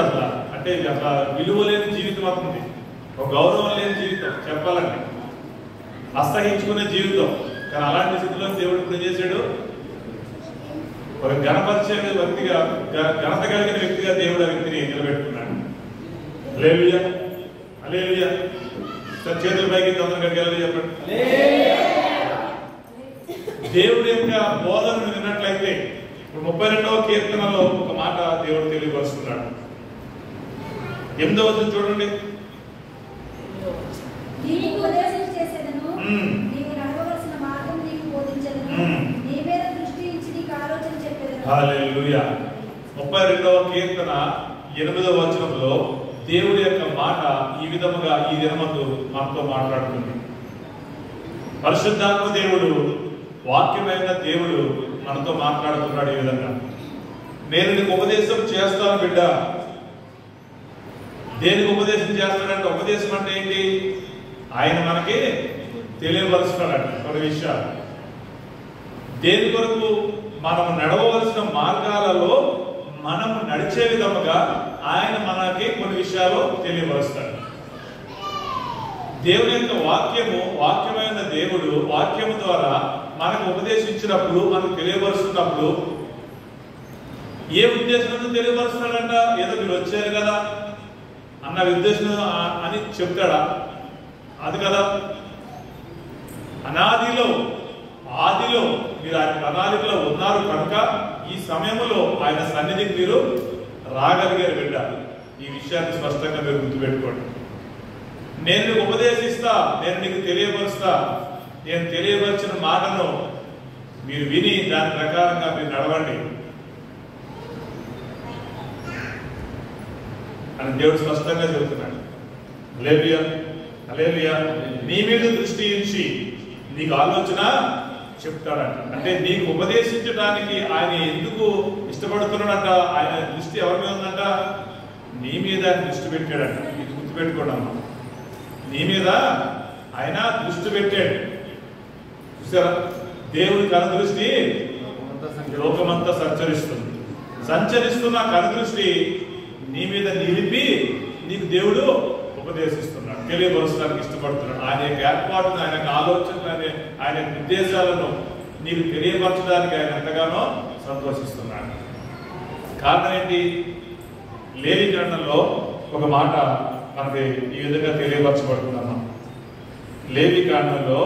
అసలు అంటే అసలు విలువ లేని జీవితం అవుతుంది, ఒక గౌరవం లేని జీవితం చెప్పాలంటే, అసహించుకునే జీవితం. కానీ అలాంటి స్థితిలో దేవుడు ఇప్పుడు ఏం చేశాడు? ఒక ఘనపరిచే వ్యక్తిగా, ఘనత కలిగిన వ్యక్తిగా దేవుడు ఆ వ్యక్తిని నిలబెట్టుకున్నాడు. హల్లెలూయా, హల్లెలూయా. చేతుల పైకి తొందరగా చెప్పండి. దేవుడి యొక్క బోధనను విన్నట్లయితే ఇప్పుడు 32వ కీర్తనలో ఒక మాట దేవుడు తెలియపరుస్తున్నాడు. 8వ వచనం చూడండి. హల్లెలూయా. 32వ కీర్తన 8వ వచనంలో దేవుడి యొక్క మాట ఈ విధముగా ఈ దినమందు మనతో మాట్లాడుతుంది. పరిశుద్ధాత్మ దేవుడు, వాక్యమైన దేవుడు మనతో మాట్లాడుతున్నాడు ఈ విధంగా. నేను నీకు ఉపదేశం చేస్తాను బిడ్డ. దేనికి ఉపదేశం చేస్తాడంటే, ఉపదేశం అంటే ఏంటి? ఆయన మనకి తెలియపరుస్తున్నాడు కొన్ని విషయాలు. దేని కొరకు? మనం నడవవలసిన మార్గాలలో మనము నడిచే విధముగా ఆయన మనకి కొన్ని విషయాలు తెలియపరుస్తాడు. దేవుని యొక్క వాక్యము, వాక్యమైన దేవుడు వాక్యము ద్వారా మనకు ఉపదేశించినప్పుడు, మనకు తెలియపరుస్తున్నప్పుడు ఏ ఉద్దేశంతో తెలియపరుస్తున్నాడంట? ఏదో మీరు వచ్చారు కదా అన్న ఉద్దేశం అని చెప్తాడా? అది కదా. అనాదిలో, ఆదిలో మీరు ఆయన ప్రణాళికలో ఉన్నారు కనుక ఈ సమయంలో ఆయన సన్నిధికి మీరు రాగలిగారు బిడ్డ. ఈ విషయాన్ని స్పష్టంగా మీరు గుర్తుపెట్టుకోండి. నేను నీకు ఉపదేశిస్తా, నేను నీకు తెలియపరుస్తా, నేను తెలియపరిచిన మాటను మీరు విని దాని ప్రకారంగా మీరు నడవండి అని దేవుడు స్పష్టంగా చెబుతున్నాడు. హల్లెలూయా, హల్లెలూయా. నీ మీద దృష్టి ఉంచి నీకు ఆలోచన చెప్తాడంట. అంటే నీకు ఉపదేశించడానికి ఆయన ఎందుకు ఇష్టపడుతున్నాడంట? ఆయన దృష్టి ఎవరి మీద ఉందంట? నీ మీద ఆయన దృష్టి పెట్టాడంట. ఇది గుర్తుపెట్టుకోండి అమ్మా. నీ మీద ఆయన దృష్టి పెట్టాడు. చూసారా? దేవుడి కనుదృష్టి లోకమంతా సంచరిస్తుంది. సంచరిస్తున్న కనుదృష్టి నీ మీద నిలిపి నీకు దేవుడు ఉపదేశిస్తున్నాడు, తెలియపరచడానికి ఇష్టపడుతున్నాడు. ఆయన యొక్క ఏర్పాటును, ఆయన యొక్క ఆలోచనలు, ఆయన యొక్క ఉద్దేశాలను నీకు తెలియపరచడానికి ఆయన ఎంతగానో సంతోషిస్తున్నాడు. కారణం ఏంటి? లేవి గ్రంథంలో ఒక మాట మనకి ఈ విధంగా తెలియపరచబడుతున్నాము. లేవి గ్రంథంలో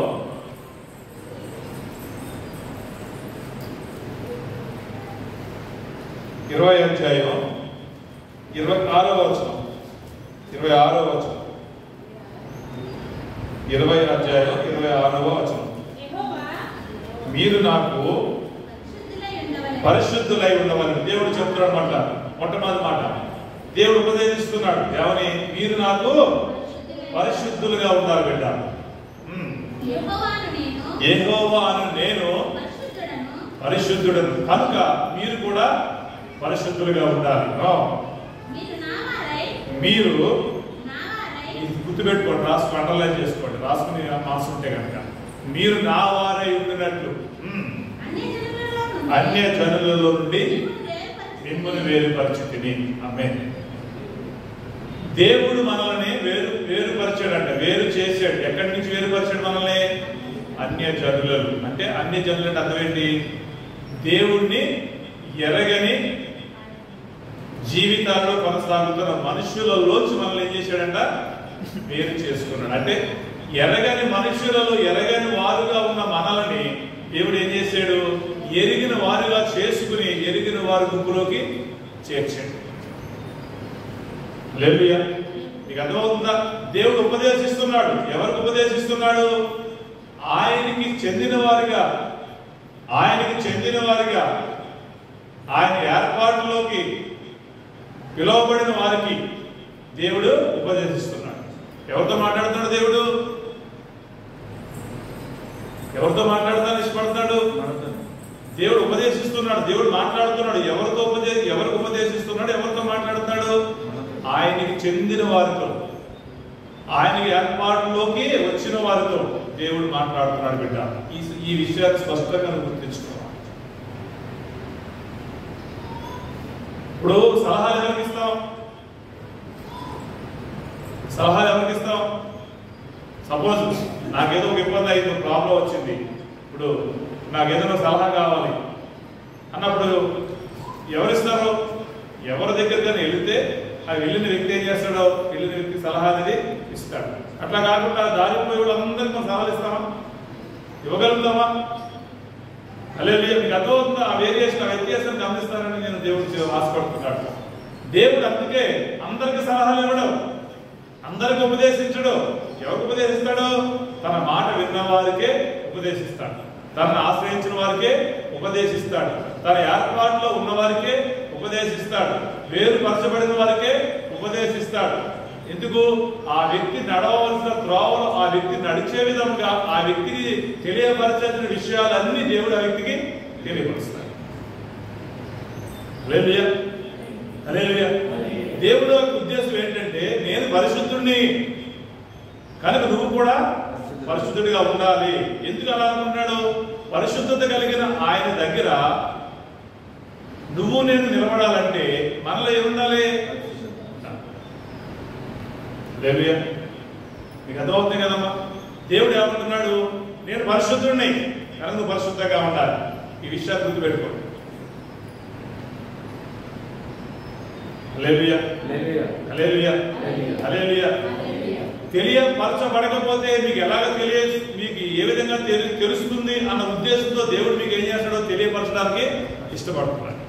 20వ అధ్యాయం 26వ వచనం, 26వ వచనం, 20వ అధ్యాయం 26వ వచనం. మీరు నాకు పరిశుద్ధులై ఉండవని దేవుడు చెప్తున్నాడు మాట. మొట్టమొదటి మాట దేవుడు ఉపదేశిస్తున్నాడు. ఏమని? మీరు నాకు పరిశుద్ధులుగా ఉండాలి బిడ్డ. యెహోవాను నేను పరిశుద్ధుడను కనుక మీరు కూడా పరిశుద్ధులుగా ఉండాలి. మీరు గుర్తుపెట్టుకోండి, రాసుకుని అండర్లైన్ చేసుకోండి, రాసుకుని మనసు ఉంటే కనుక. మీరు నా వారై ఉండినట్లు అన్య జనులలో నుండి మిమ్మల్ని వేరుపరిచితిని. ఆమేన్. దేవుడు మనల్ని వేరుపరిచాడంట, వేరు చేశాడు. ఎక్కడి నుంచి వేరుపరిచాడు మనల్ని? అన్య జనులలో. అంటే అన్య జనులు అంటే అర్థం ఏంటి? దేవుణ్ణి ఎరగని జీవితాల్లో కొనసాగుతున్న మనుషులలోంచి మనల్ని ఏం చేశాడంట? వేరు చేసుకున్నాడు. అంటే ఎరగని మనుషులలో ఎరగని వారుగా ఉన్న మనల్ని దేవుడు ఏం చేశాడు? ఎరిగిన వారుగా చేసుకుని ఎరిగిన వారి గుంపులోకి చేర్చాడు. హల్లెలూయా. మీకు అర్థమవుతుందా? దేవుడు ఉపదేశిస్తున్నాడు. ఎవరికి ఉపదేశిస్తున్నాడు? ఆయనకి చెందిన వారిగా, ఆయనకి చెందిన వారిగా, ఆయన ఏర్పాటులోకి పిలువబడిన వారికి దేవుడు ఉపదేశిస్తున్నాడు. ఎవరితో మాట్లాడుతున్నాడు దేవుడు? ఎవరితో మాట్లాడతాను ఇష్టపడుతున్నాడు? దేవుడు ఉపదేశిస్తున్నాడు, దేవుడు మాట్లాడుతున్నాడు. ఎవరికి ఉపదేశిస్తున్నాడు? ఎవరితో మాట్లాడుతున్నాడు? ఆయనకి చెందిన వారితో, ఆయనకి ఏర్పాటులోకి వచ్చిన వారితో దేవుడు మాట్లాడుతున్నాడు బిడ్డ. ఈ విషయాన్ని స్పష్టంగా గుర్తించుకోవాలి. ఇప్పుడు సలహాలు ఎవరికి ఇస్తాం? సలహాలు ఎవరికి ఇస్తాం? సపోజ్ నాకేదో ఒక ఇబ్బంది అయింది, ప్రాబ్లం వచ్చింది, ఇప్పుడు నాకేదో సలహా కావాలి అన్నప్పుడు ఎవరిస్తారు? ఎవరి దగ్గరగానే వెళితే ఆ వెళ్ళిన వ్యక్తి ఏం చేస్తాడో వెళ్ళిన వ్యక్తి సలహా అనేది ఇస్తాడు. అట్లా కాకుండా దారిపోయి వాళ్ళందరికీ మనం సలహాలు ఇస్తామా? ఇవ్వగలుగుతామా? హల్లెలూయా. మీకు అర్థమవుతుందా? ఆ వేరియేషన్, ఆ వ్యత్యాసాన్ని గమనిస్తారని నేను దేవుడు ఆశపడుతున్నాడు. దేవుడు అందుకే అందరికి సలహాలు ఇవ్వడం, అందరికి ఉపదేశించడు. ఎవరికి ఉపదేశిస్తాడు? తన మాట విన్న వారికే ఉపదేశిస్తాడు, తనను ఆశ్రయించిన వారికే ఉపదేశిస్తాడు, తన ఏర్పాటులో ఉన్న వారికే ఉపదేశిస్తాడు, వేరుపరచబడిన వారికే ఉపదేశిస్తాడు. ఎందుకు? ఆ వ్యక్తి నడవలసిన త్రోవలో ఆ వ్యక్తి నడిచే విధంగా ఆ వ్యక్తికి తెలియపరచిన విషయాలన్నీ దేవుడు ఆ వ్యక్తికి తెలియపరుస్తాడు. హల్లెలూయా, హల్లెలూయా. దేవుడు యొక్క ఉద్దేశం ఏంటంటే, నేను పరిశుద్ధుడిని కనుక నువ్వు కూడా పరిశుద్ధుడిగా ఉండాలి. ఎందుకు అలా అనుకుంటున్నాడు? పరిశుద్ధత కలిగిన ఆయన దగ్గర నువ్వు నేను నిలబడాలంటే మనలో ఏముండాలి? హల్లెలూయా. మీకు అర్థమవుతుంది కదమ్మా? దేవుడు ఏమంటున్నాడు? నేను పరిశుద్ధుడిని కనుక నువ్వు పరిశుద్ధంగా ఉండాలి. ఈ విషయాన్ని గుర్తుపెట్టుకోండి. హల్లెలూయా, హల్లెలూయా, హల్లెలూయా. తెలియపరచబడకపోతే మీకు ఎలాగ మీకు ఏ విధంగా తెలుస్తుంది అన్న ఉద్దేశంతో దేవుడు మీకు ఏం చేస్తాడో తెలియపరచడానికి ఇష్టపడుతున్నాడు.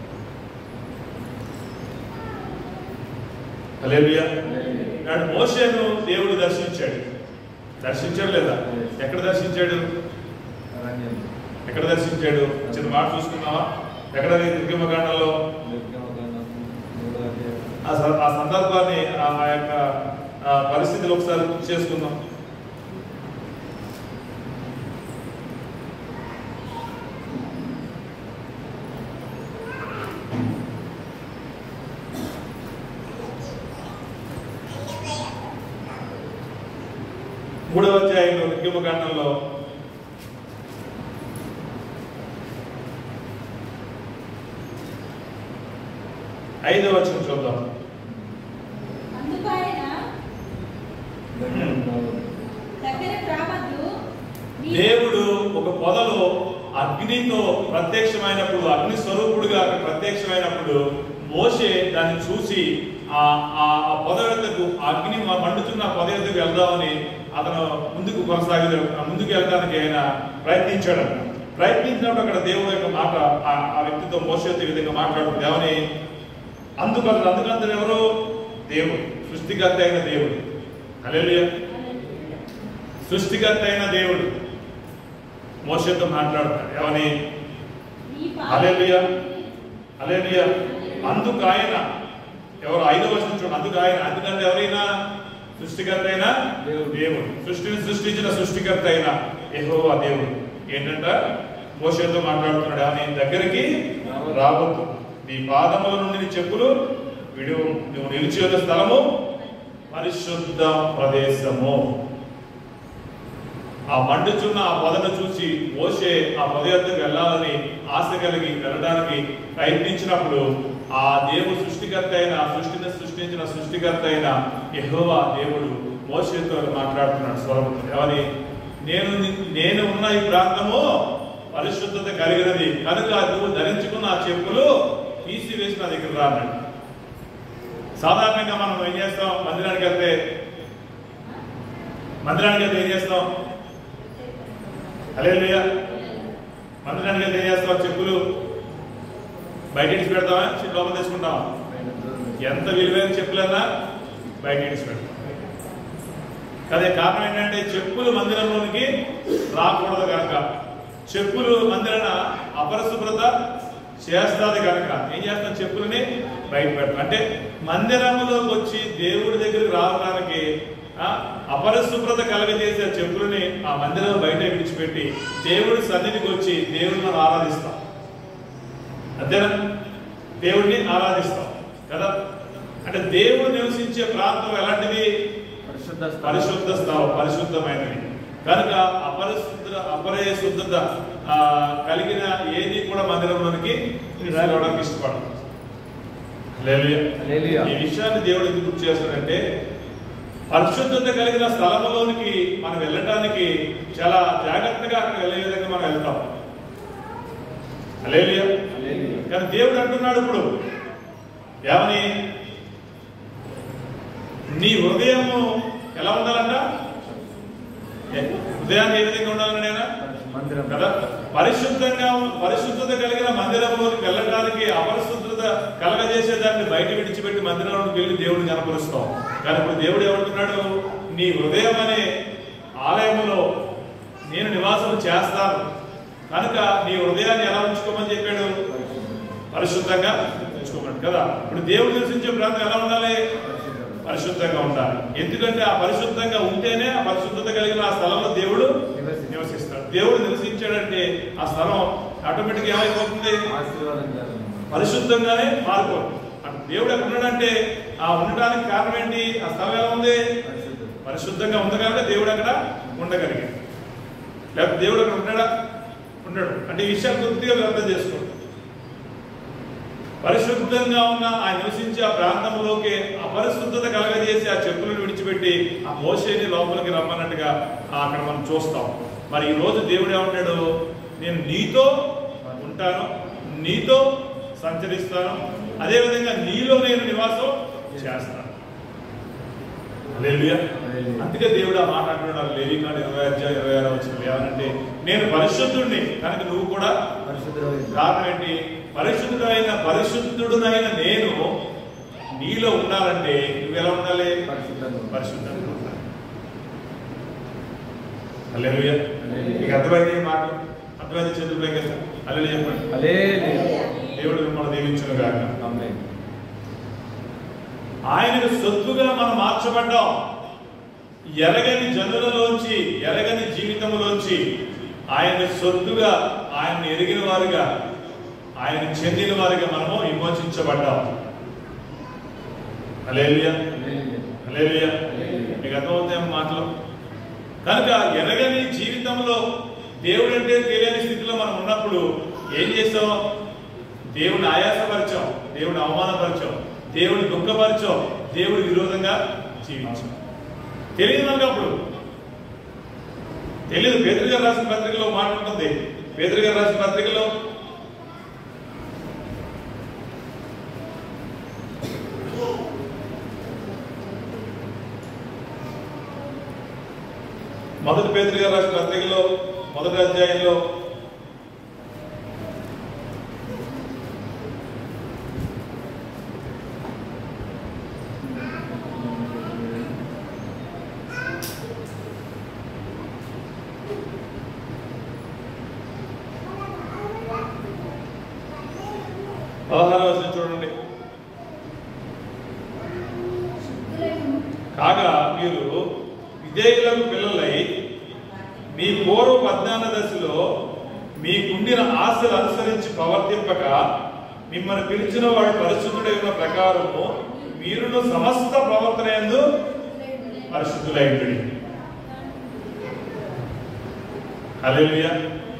హల్లెలూయా. నాడు మోషేను దేవుడు దర్శించాడు లేదా? ఎక్కడ దర్శించాడు? ఎక్కడ దర్శించాడు? చిన్న మాట చూసుకున్నావా? ఎక్కడ? నిర్గమకాండంలో ఆ సందర్భాన్ని, ఆ యొక్క పరిస్థితులు ఒకసారి గుర్తు చేసుకుందాం. మూడవ అధ్యాయంలో నిర్గమకాండంలో 5వ వచనం చూద్దాం. దేవుడు ఒక పొదలో అగ్నితో ప్రత్యక్షమైనప్పుడు, అగ్ని స్వరూపుడుగా ప్రత్యక్షమైనప్పుడు మోషే దాన్ని చూసి ఆ పొద ఎద్దకు, అగ్ని మండుతున్న పొద ఎద్దకు వెళ్దామని అతను ముందుకు వెళ్ళడానికి ఆయన ప్రయత్నించినప్పుడు అక్కడ దేవుడు యొక్క మాట ఆ వ్యక్తితో, మోషేతో ఈ విధంగా మాట్లాడుతుంది. ఏమని? అందుకంతా ఎవరు? దేవుడు, సృష్టికర్త అయిన దేవుడు. హల్లెలూయా. సృష్టికర్త అయిన దేవుడు మోషేతో మాట్లాడుతాడు. ఏమని? హల్లెలూయా, హల్లెలూయా. అందుకు ఆయన ఎవరు? 5వ వచనం చూడండి. అందుకు ఆయన, అందుకంటే ఎవరైనా? సృష్టికర్త అయిన దేవుడు, సృష్టిని సృష్టించిన సృష్టికర్త అయిన యెహోవా దేవుడు ఏంటంట? మోషేతో మాట్లాడుతున్నాడు. ఏమని? దగ్గరికి రావద్దు, నీ పాదముల నుండి నీ చెప్పులు విడువు, నువ్వు నిలిచి ఉన్న స్థలము పరిశుద్ధ ప్రదేశము. ఆ మండుచున్న ఆ పొదను చూసి మోషే ఆ పొద యొద్దకు వెళ్ళాలని ఆశ కలిగి వెళ్ళడానికి ప్రయత్నించినప్పుడు ఆ దేవుడు సృష్టికర్త అయిన, సృష్టిని సృష్టించిన సృష్టికర్త అయిన యెహోవా దేవుడు మోషేతో మాట్లాడుతున్నాడు స్వరముతో. ఏమని? నేను ఉన్న ఈ ప్రాంతము పరిశుద్ధత కలిగినది కనుక నువ్వు ధరించుకున్న ఆ చెప్పులు తీసివేసి నా దగ్గర రాన్నాడు. సాధారణంగా మనం ఏం చేస్తాం? మందిరానికి వెళ్తే ఏం చేస్తాం? హల్లెలూయా. మందిరానికి వెళ్తే ఏం చేస్తాం? చెప్పులు బయట ఇడిచి పెడతామా? లోపల తెచ్చుకుంటామా? ఎంత విలువైన చెప్పులన్నా బయట ఇడిచి పెడతాం. అదే కారణం ఏంటంటే చెప్పులు మందిరంలోనికి రాకూడదు కనుక, చెప్పులు మందిరాన అపరిశుభ్రత చేస్తుంది కనుక ఏం చేస్తాం? చెప్పులని బయట పెడతాం. అంటే మందిరంలోకి వచ్చి దేవుడి దగ్గరికి రావడానికి అపరిశుభ్రత కలగజేసే చెప్పులని ఆ మందిరం బయట విడిచిపెట్టి దేవుడి సన్నిధికి వచ్చి దేవుడిని ఆరాధిస్తాం. అంతేనా? దేవుడిని ఆరాధిస్తాం కదా. అంటే దేవుడు నివసించే ప్రాంతం ఎలాంటిది? పరిశుద్ధ స్థలం, పరిశుద్ధమైనది కనుక అపరిశుద్ధత కలిగిన ఏది కూడా మందిరంలోనికి రావడానికి ఇష్టపడదు. ఈ విషయాన్ని దేవుడు ఎందుకు గుర్తు చేస్తాడంటే, పరిశుద్ధత కలిగిన స్థలంలోనికి మనం వెళ్ళటానికి చాలా జాగ్రత్తగా అక్కడ వెళ్ళే విధంగా మనం వెళ్తాం. హల్లెలూయా. కానీ దేవుడు అంటున్నాడు ఇప్పుడు ఏమని, నీ హృదయము ఎలా ఉండాలంట? హృదయాన్ని ఏ విధంగా ఉండాలని కదా, పరిశుద్ధత కలిగిన మందిరంలోకి వెళ్ళడానికి అపరిశుద్ధత కలగజేసేదాన్ని బయట విడిచిపెట్టి మందిరంలోకి వెళ్ళి దేవుడిని కనపరుస్తాం. కానీ ఇప్పుడు దేవుడు ఏమంటున్నాడు, నీ హృదయం అనే ఆలయంలో నేను నివాసం చేస్తాను కనుక నీ హృదయాన్ని ఎలా ఉంచుకోమని చెప్పాడు? పరిశుద్ధంగా ఉంచుకోమని కదా. ఇప్పుడు దేవుడు నివసించే ప్రాంతం ఎలా ఉండాలి? పరిశుద్ధంగా ఉండాలి. ఎందుకంటే ఆ పరిశుద్ధంగా ఉంటేనే ఆ పరిశుద్ధత కలిగిన ఆ స్థలంలో దేవుడు నివసిస్తాడు. దేవుడు నివసించాడంటే ఆ స్థలం ఆటోమేటిక్ ఏమైపోతుంది? పరిశుద్ధంగానే మారిపోతుంది. దేవుడు ఎక్కడ ఉన్నాడంటే ఆ ఉండడానికి కారణం ఏంటి? ఆ స్థలం ఎలా ఉంది? పరిశుద్ధంగా ఉంది కనుక దేవుడు అక్కడ ఉండగలిగాడు. లేకపోతే దేవుడు అక్కడ ఉన్నాడా? ఉండడు. అంటే ఈ విషయాలు కొద్దిగా అర్థం చేసుకోండి. పరిశుద్ధంగా ఉన్న ఆ నివసించే ఆ ప్రాంతంలోకి అపరిశుద్ధత కలగజేసి ఆ చెప్పులను విడిచిపెట్టి ఆ మోషేని లోపలికి రమ్మన్నట్టుగా అక్కడ మనం చూస్తాం. మరి ఈ రోజు దేవుడు ఏమంటాడు? నేను నీతో ఉంటాను, నీతో సంచరిస్తాను, అదేవిధంగా నీలో నేను నివాసం చేస్తాను. హల్లెలూయా. అందుకే దేవుడు ఆ మాట అంటున్నాడు లేవికాండం 20:26 ఏమనంటే, నేను పరిశుద్ధుడిని కనుక నువ్వు కూడా పరిశుద్ధుడు. కారణం ఏంటి? పరిశుద్ధుడునైన నేను నీలో ఉండాలంటే నువ్వు ఎలా ఉండాలి? పరిశుద్ధంగా ఉండాలి. హల్లెలూయా. మీకు అర్థమైంది మాటలు? అర్థమైంది? చేతులు పైకి హల్లెలూయా చెప్పండి. దేవుడు మిమ్మల్ని దీవించును గాక. ఆయనకు సొత్తుగా మనం మార్చబడ్డాం. ఎరగని జనులలోంచి, ఎరగని జీవితంలోంచి ఆయన సొత్తుగా, ఆయన ఎరిగిన వారుగా, ఆయన చెందిన వారిగా మనము విమోచించబడ్డాం. హల్లెలూయా. హల్లెలూయా. మీకు అర్థమవుతాయి మాటలు? కనుక ఎరగని జీవితంలో దేవుడు అంటే తెలియని స్థితిలో మనం ఉన్నప్పుడు ఏం చేస్తాం? దేవుడిని ఆయాసపరిచాం, దేవుడిని అవమానపరిచాం, దేవుడిని దుఃఖపరిచాం, దేవుడి విరోధంగా జీవించాం. తెలియదు మనకు. అప్పుడు తెలియదు. పేతురు గారు రాసిన పత్రికలో మాట ఉంటుంది. పేతురు గారు రాసిన పత్రికలో మొదటి పేతురు గారు రాసిన పత్రికలో 1వ అధ్యాయంలో చూడండి. కాగా మీరు విధేయులకు పిల్లలై మీ పూర్వ అజ్ఞాన దశలో మీకుండిన ఆశలు అనుసరించి ప్రవర్తింపక మిమ్మల్ని పిలిచిన వాడు పరిశుద్ధుడై ఉన్న ప్రకారము మీరును సమస్త ప్రవర్తన యందు పరిశుద్ధులైండి. హల్లెలూయా.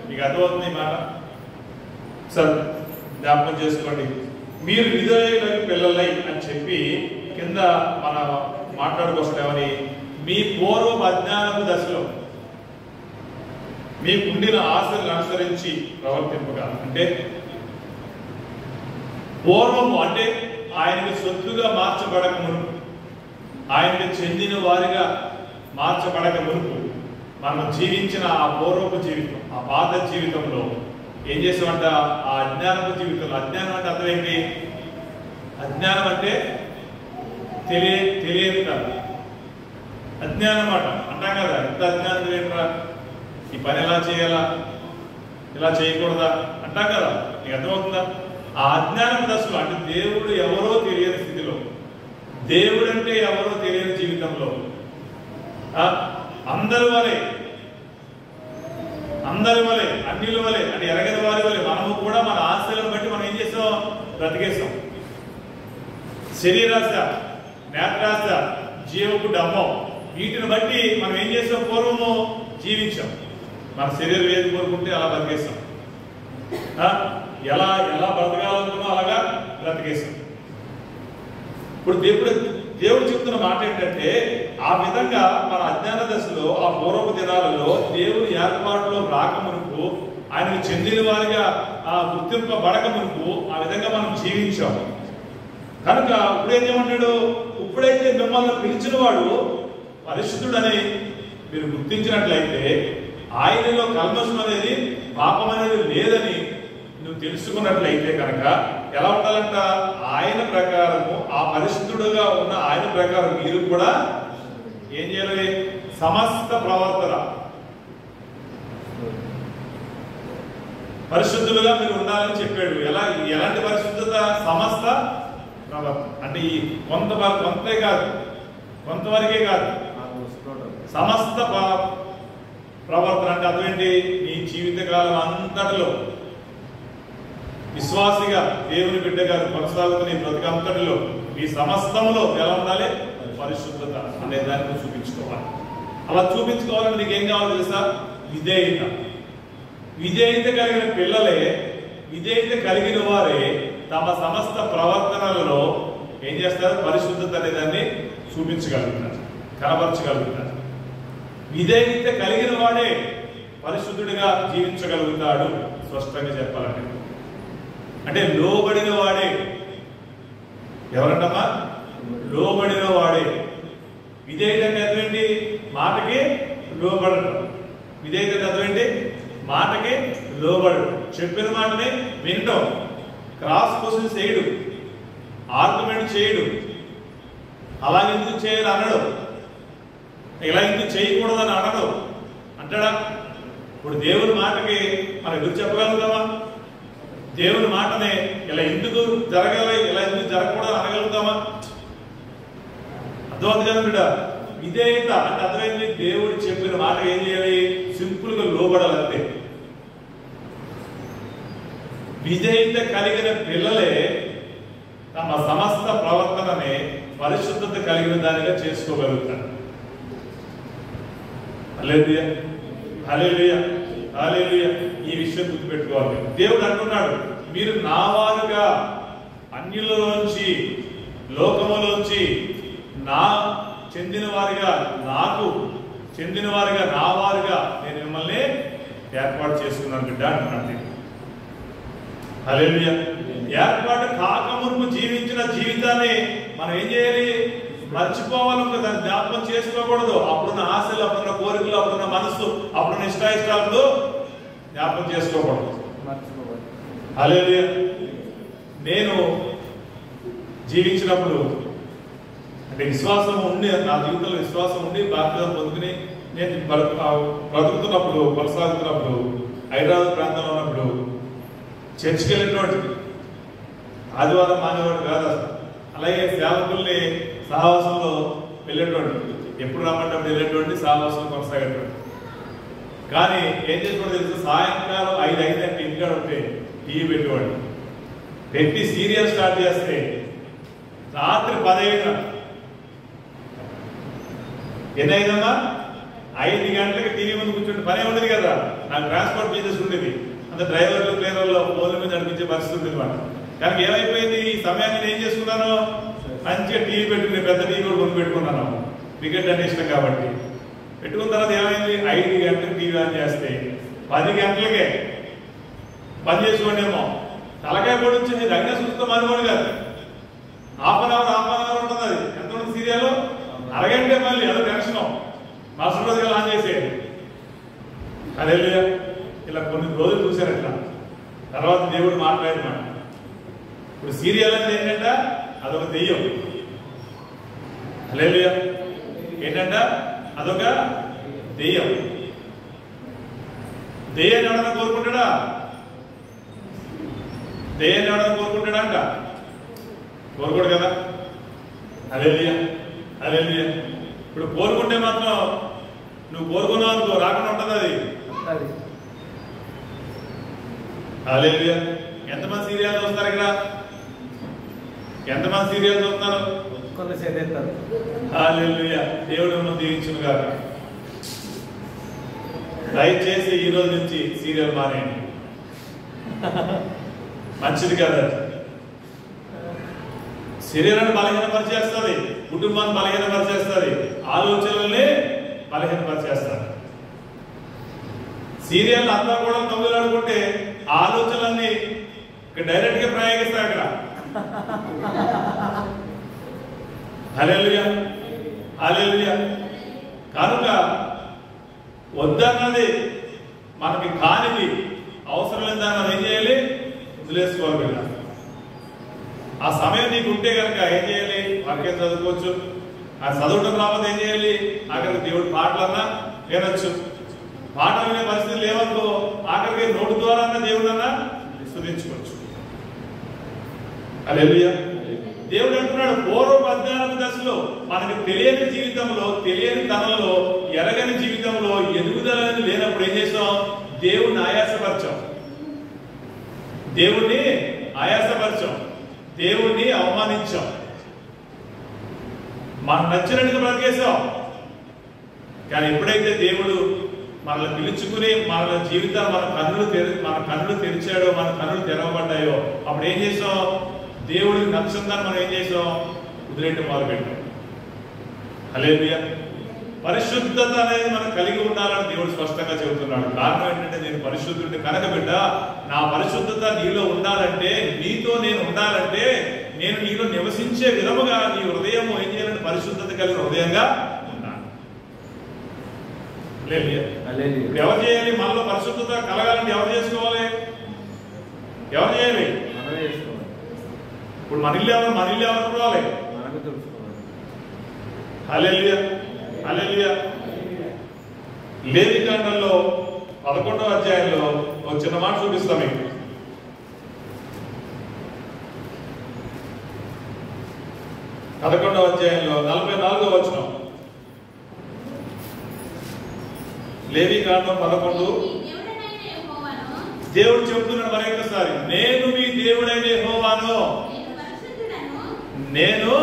మీకు అర్థమవుతుంది మాట? సార్ జ్ఞాపకం చేసుకోండి. మీరు విధేయులకు పిల్లలై అని చెప్పి కింద మన మాట్లాడుకోవడం మీ పూర్వ అజ్ఞానపు దశలో మీకుండిన ఆశలను అనుసరించి ప్రవర్తింపగా, అంటే పూర్వము అంటే ఆయనకు సొత్తుగా మార్చబడక మునుపు, ఆయనకు చెందిన వారిగా మార్చబడక మునుపు మనం జీవించిన ఆ పూర్వపు జీవితం, ఆ పాత జీవితంలో ఏం చేసామంట? ఆ అజ్ఞానపు జీవితంలో, అజ్ఞానం అంటే అర్థం ఏంటి? అజ్ఞానం అంటే తెలియదు కాదు. అజ్ఞానం మాట అంటాం కదా, ఎంత అజ్ఞానం ఏంట్రా, ఈ పని ఎలా చేయాలా, ఇలా చేయకూడదా అంటాం కదా. నీకు అర్థమవుతుందా? ఆ అజ్ఞానం దశలో, అంటే దేవుడు ఎవరో తెలియని స్థితిలో, దేవుడు అంటే ఎవరో తెలియని జీవితంలో, అందరి వలె అన్నిల వలె అంటే ఎరగని వారి వలె మనము కూడా మన ఆశలను బట్టి మనం ఏం చేసాం? బ్రతికేసాం. శరీరాశ, నేత్రాశ, జీవపు డమ్మం, వీటిని బట్టి మనం ఏం చేసాం? పూర్వము జీవించాం. మన శరీరం ఏది కోరుకుంటే అలా బ్రతికేస్తాం. ఎలా బ్రతకాలనుకున్నా అలాగా బ్రతికేస్తాం. ఇప్పుడు దేవుడు చెప్తున్న మాట ఏంటంటే, ఆ విధంగా మన అజ్ఞాన దశలో ఆ పూర్వపు దినాలలో దేవుని ఏర్పాటులో రాకమునుపు ఆయనకు చెందిన వారిగా ఆ గుర్తింపబడక మునుపు ఆ విధంగా మనం జీవించాము. కనుక ఇప్పుడేం చేయమన్నాడు, ఇప్పుడైతే మిమ్మల్ని పిలిచిన వాడు పరిశుద్ధుడని మీరు గుర్తించినట్లయితే, ఆయనలో కల్మషం అనేది పాపం అనేది లేదని నువ్వు తెలుసుకున్నట్లయితే కనుక ఎలా ఉండాలంట, ఆయన ప్రకారము ఆ పరిశుద్ధుడుగా ఉన్న ఆయన ప్రకారం మీరు కూడా ఏం చేయాలి, సమస్త ప్రవర్తన పరిశుద్ధులుగా మీరు ఉండాలని చెప్పాడు. ఎలాంటి పరిశుద్ధత, సమస్త ప్రవర్తన అంటే ఈ కొంతే కాదు, కొంతవరకే కాదు, సమస్త ప్రవర్తన అంటే అదేంటి, నీ జీవితకాలం అంతటిలో విశ్వాసిగా దేవుని బిడ్డగా కొనసాగుతున్న ఈ బ్రతుకంతటిలో ఈ సమస్తంలో ఎలా ఉండాలి, పరిశుద్ధత అనే దాన్ని చూపించుకోవాలి. అలా చూపించుకోవాలని నీకు ఏం కావాలి తెలుసా, విధేయత. విధేయత కలిగిన పిల్లలే, విధేయత కలిగిన వారే తమ సమస్త ప్రవర్తనలలో ఏం చేస్తారు, పరిశుద్ధత అనే దాన్ని చూపించగలుగుతారు, కనబరచగలుగుతారు. విధేయత కలిగిన వాడే పరిశుద్ధుడిగా జీవించగలుగుతాడు. స్పష్టంగా చెప్పాలంటే అంటే లోబడిన వాడే, ఎవరంటమ్మా, లోబడిన వాడే. విధేయత అర్థమేంటి, మాటకి లోబడటం. విధేయత అర్థమేంటి, మాటకి లోబడటం, చెప్పిన మాటని వినటం, క్రాస్ క్వశ్చన్ చేయడు, ఆర్గ్యుమెంట్ చేయడు, అలా ఎందుకు చేయాలి అనడు, ఇలా ఎందుకు చేయకూడదని అనడు అంటాడా. ఇప్పుడు దేవుని మాటకి మనం ఎదురు చెప్పగలుగుతామా? దేవుని మాటనే ఇలా ఎందుకు జరగాలి, ఇలా ఎందుకు జరగకూడదు అనగలుగుతామా? అర్థమవుతుంది కదా బిడ్డ. విధేయత అంటే అర్థమైంది, దేవుడు చెప్పిన మాట ఏం చేయాలి, సింపుల్ గా లోబడాలంతే. విధేయత కలిగిన పిల్లలే తమ సమస్త ప్రవర్తనని పరిశుద్ధత కలిగిన దానిగా చేసుకోగలుగుతారు. హల్లెలూయా, హల్లెలూయా, హల్లెలూయా. ఈ విషయం గుర్తుపెట్టుకోవాలి. దేవుడు అంటున్నాడు, మీరు నా వారుగా అన్యులలోంచి, లోకములోంచి నా చెందిన వారిగా, నాకు చెందిన వారిగా, నా వారుగా నేను మిమ్మల్ని ఏర్పాటు చేసుకున్నాను బిడ్డ అంటున్నాడు. హల్లెలూయా. ఏర్పాటు కాకమునుపు జీవించిన జీవితాన్ని మనం ఏం చేయాలి, మర్చిపోవాలి, దాన్ని జ్ఞాపకం చేసుకోకూడదు. అప్పుడున్న ఆశలు, అప్పుడున్న కోరికలు, అప్పుడున్న మనసు, అప్పుడున్న ఇష్టాయిష్టాలు జ్ఞాపకం చేసుకోకూడదు. హల్లెలూయా. నేను జీవించినప్పుడు అంటే విశ్వాసం ఉండి, నా జీవితంలో విశ్వాసం ఉండి బాప్తిజం పొందుకుని నేను బ్రతుకుతున్నప్పుడు, కొనసాగుతున్నప్పుడు, హైదరాబాద్ ప్రాంతంలో ఉన్నప్పుడు చర్చికి వెళ్ళేటువంటి, ఆదివారం మానేవాడు కాదు అసలు. అలాగే సేవకుల్ని సహవాసంలో వెళ్ళేటువంటి, ఎప్పుడు రమ్మంటే వెళ్ళేటువంటి, సహవాసం కొనసాగేటువంటి. కానీ ఏం చేసుకోవడం తెలుసు, సాయంకాలం 5 అయిందంటే ఇంటికాడ ఉంటే టీవీ పెట్టేవాడు. పెట్టి సీరియల్ స్టార్ట్ చేస్తే రాత్రి 10 అయిందా, ఎన్ని అయిందమ్మా, 5 గంటలకి టీవీ ముందు కూర్చుంటే పనే ఉండదు కదా. నాకు ట్రాన్స్పోర్ట్ బిజినెస్ ఉండేది, అంత డ్రైవర్లు ప్లేయర్లో ఫోన్ల మీద నడిపించే పరిస్థితి ఉంది అనమాట. కానీ ఏమైపోయింది, ఈ సమయాన్ని నేను ఏం చేసుకున్నాను, మంచిగా టీవీ పెట్టుకుని, పెద్ద టీవీ కూడా కొని పెట్టుకున్నాను, క్రికెట్ అంటే ఇష్టం కాబట్టి. పెట్టుకున్న తర్వాత ఏమైంది, 5 గంటలకు టీవీ ఆన్ చేస్తే 10 గంటలకే పని చేసుకోండేమో, తలకాయ పొడి వచ్చింది. అయినా చూస్తాం అనుకోండి కాదు, హాఫ్ అన్ అవర్ ఉంటుంది. అది ఎంత ఉంటుంది సీరియల్, అరగంటే మళ్ళీ అదో టెన్షన్, మరుసటి రోజుగా ఆన్ చేసేది. హల్లెలూయా. ఇలా కొన్ని రోజులు చూశారు అట్లా. తర్వాత దేవుడు మాట్లాడినాడు. ఇప్పుడు సీరియల్ అంటే ఏంటంటే అదొక దెయ్యం. హల్లెలూయా. ఏంటంటే అదొక దెయ్యం. దెయ్యాన్ని ఎవడన్నా కోరుకుంటాడా? దెయ్యాన్ని ఎవడన్నా కోరుకుంటాడా అంట? కోరుకోడు కదా. హల్లెలూయా, హల్లెలూయా. ఇప్పుడు కోరుకుంటే మాత్రం నువ్వు కోరుకున్నావు అనుకో, రాకుండా ఉంటుంది అది. హల్లెలూయా. ఎంతమంది సీరియల్ చూస్తారు ఇక్కడ? ఎంతమంది సీరియల్ చూస్తున్నారు? హల్లెలూయా. దేవుడు మిమ్మల్ని దీవించును గాక. దయచేసి ఈ రోజు నుంచి సీరియల్ మానేయండి, మంచిది కదా. సీరియల్ అని బలహీనపరిచేస్తుంది, కుటుంబాన్ని బలహీనపరిచేస్తుంది, ఆలోచన ఆలోచనలనే బలహీనపరిచేస్తాడు. సీరియల్ అంతా కూడా తొమ్మిదిలాడుకుంటే ఆలోచనలన్నీ డైరెక్ట్ గా ప్రయోగిస్తారు అక్కడ. హల్లెలూయా హల్లెలూయా. కనుక వద్దన్నది మనకి కానిది అవసరం లేని దాన్ని మనం ఏం చేయాలి? వదిలేసుకోవాలి కదా. ఆ సమయం నీకు ఉంటే కనుక ఏం చేయాలి? వాక్యం చదువుకోవచ్చు. ఆ చదవటం రాకపోతే ఏం చేయాలి? ఆఖరికి దేవుడి పాటలన్నా వినొచ్చు. పాటలు వినే పరిస్థితి లేవనుకో ఆఖరికి నోటు ద్వారా దేవుడన్నా స్తుతించుకోవచ్చు. హల్లెలూయా. దేవుడు అంటున్నాడు పూర్వ 14 దశలో మనకు తెలియని జీవితంలో, తెలియని తనంలో, ఎరగని జీవితంలో ఎదుగుదల లేనప్పుడు ఏం చేసాం? దేవుడిని ఆయాసపరచాం, దేవుణ్ణి ఆయాసపరచాం, దేవుణ్ణి అవమానించాం, మనకు నచ్చినట్టుగా బ్రతికేసాం. కానీ ఎప్పుడైతే దేవుడు మనల్ని పిలుచుకుని మన జీవితాలు మన కన్నులు తెరిచాడో, మన కన్నులు తెరవబడ్డాయో అప్పుడు ఏం చేసాం? దేవుడికి నచ్చిందని మనం ఏం చేసాం? వదిలేయటం మొదలుపెట్టాం. హల్లెలూయా. పరిశుద్ధత అనేది మనం కలిగి ఉండాలని దేవుడు స్పష్టంగా చెబుతున్నాడు. కారణం ఏంటంటే నేను పరిశుద్ధుడిని కనుక బిడ్డ, నా పరిశుద్ధత నీలో ఉండాలంటే, నీతో నేను ఉండాలంటే, నేను నీలో నివసించే విధముగా నీ హృదయం ఏం చేయాలంటే పరిశుద్ధత కలిగిన హృదయంగా ఉండాలి. ఇప్పుడు ఎవరు చేయాలి? మనలో పరిశుద్ధత కలగాలంటే ఎవరు చేసుకోవాలి? ఎవరు చేయాలి? ఇప్పుడు మన ఇల్లు ఎవరు చూడాలి? హల్లెలూయా హల్లెలూయా. లేవికాండంలో 11వ అధ్యాయంలో ఒక చిన్న మాట చూపిస్తాం మీకు. పదకొండవ అధ్యాయంలో 44వ వచనం. లేవికాండం 11. దేవుడు చెబుతున్నాడు మరొకసారి, నేను మీ దేవుడైన యెహోవాను, నేను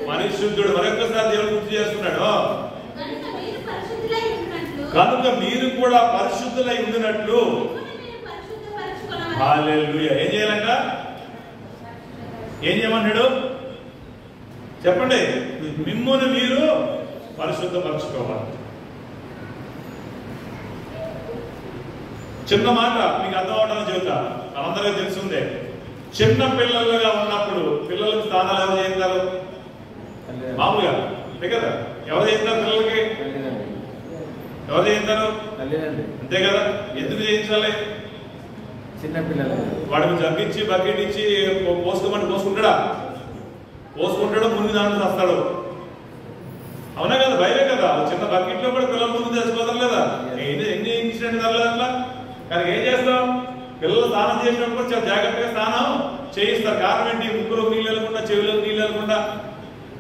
పరిశుద్ధుడు. మరొకసారి దేవుడు గుర్తు చేస్తున్నాడు. కనుక మీరు కూడా పరిశుద్ధులై ఉండినట్లు. హల్లెలూయా. ఏం చేయాలంట? ఏం చేయమన్నాడు చెప్పండి? మిమ్మును మీరు పరిశుద్ధపరచుకోవాలి. చిన్న మాట మీకు అర్థం అవడానికి చెబుతా, అందరికీ తెలుసుందే. చిన్న పిల్లలుగా ఉన్నప్పుడు పిల్లలకు స్నానాలు ఎవరు చేస్తారు? మామూలుగా అంతే కదా. ఎవరు చేస్తారు పిల్లలకి? ఎవరు చేస్తారు? అంతే కదా. ఎందుకు చేయించాలి? చిన్న పిల్లలు వాడికి జగ్గిచ్చి బకెట్ ఇచ్చి పోసుకోమని పోసుకుంటాడా? పోసుకుంటాడు, ముందు దాంట్లో వస్తాడు. అవునా కదా? భయమే కదా. చిన్న బకెట్ లో కూడా పిల్లల ముందు తెచ్చిపోతారు లేదా? ఎన్ని ఇన్సిడెంట్ జరగలేదు అట్లా. కానీ ఏం చేస్తాం? పిల్లలు స్నానం చేసినప్పుడు చాలా జాగ్రత్తగా స్నానం చేయిస్తారు. కారణం ఏంటి? ముక్కులో నీళ్ళు వెళ్ళకుండా, చెవిలో నీళ్ళు వెళ్ళకుండా,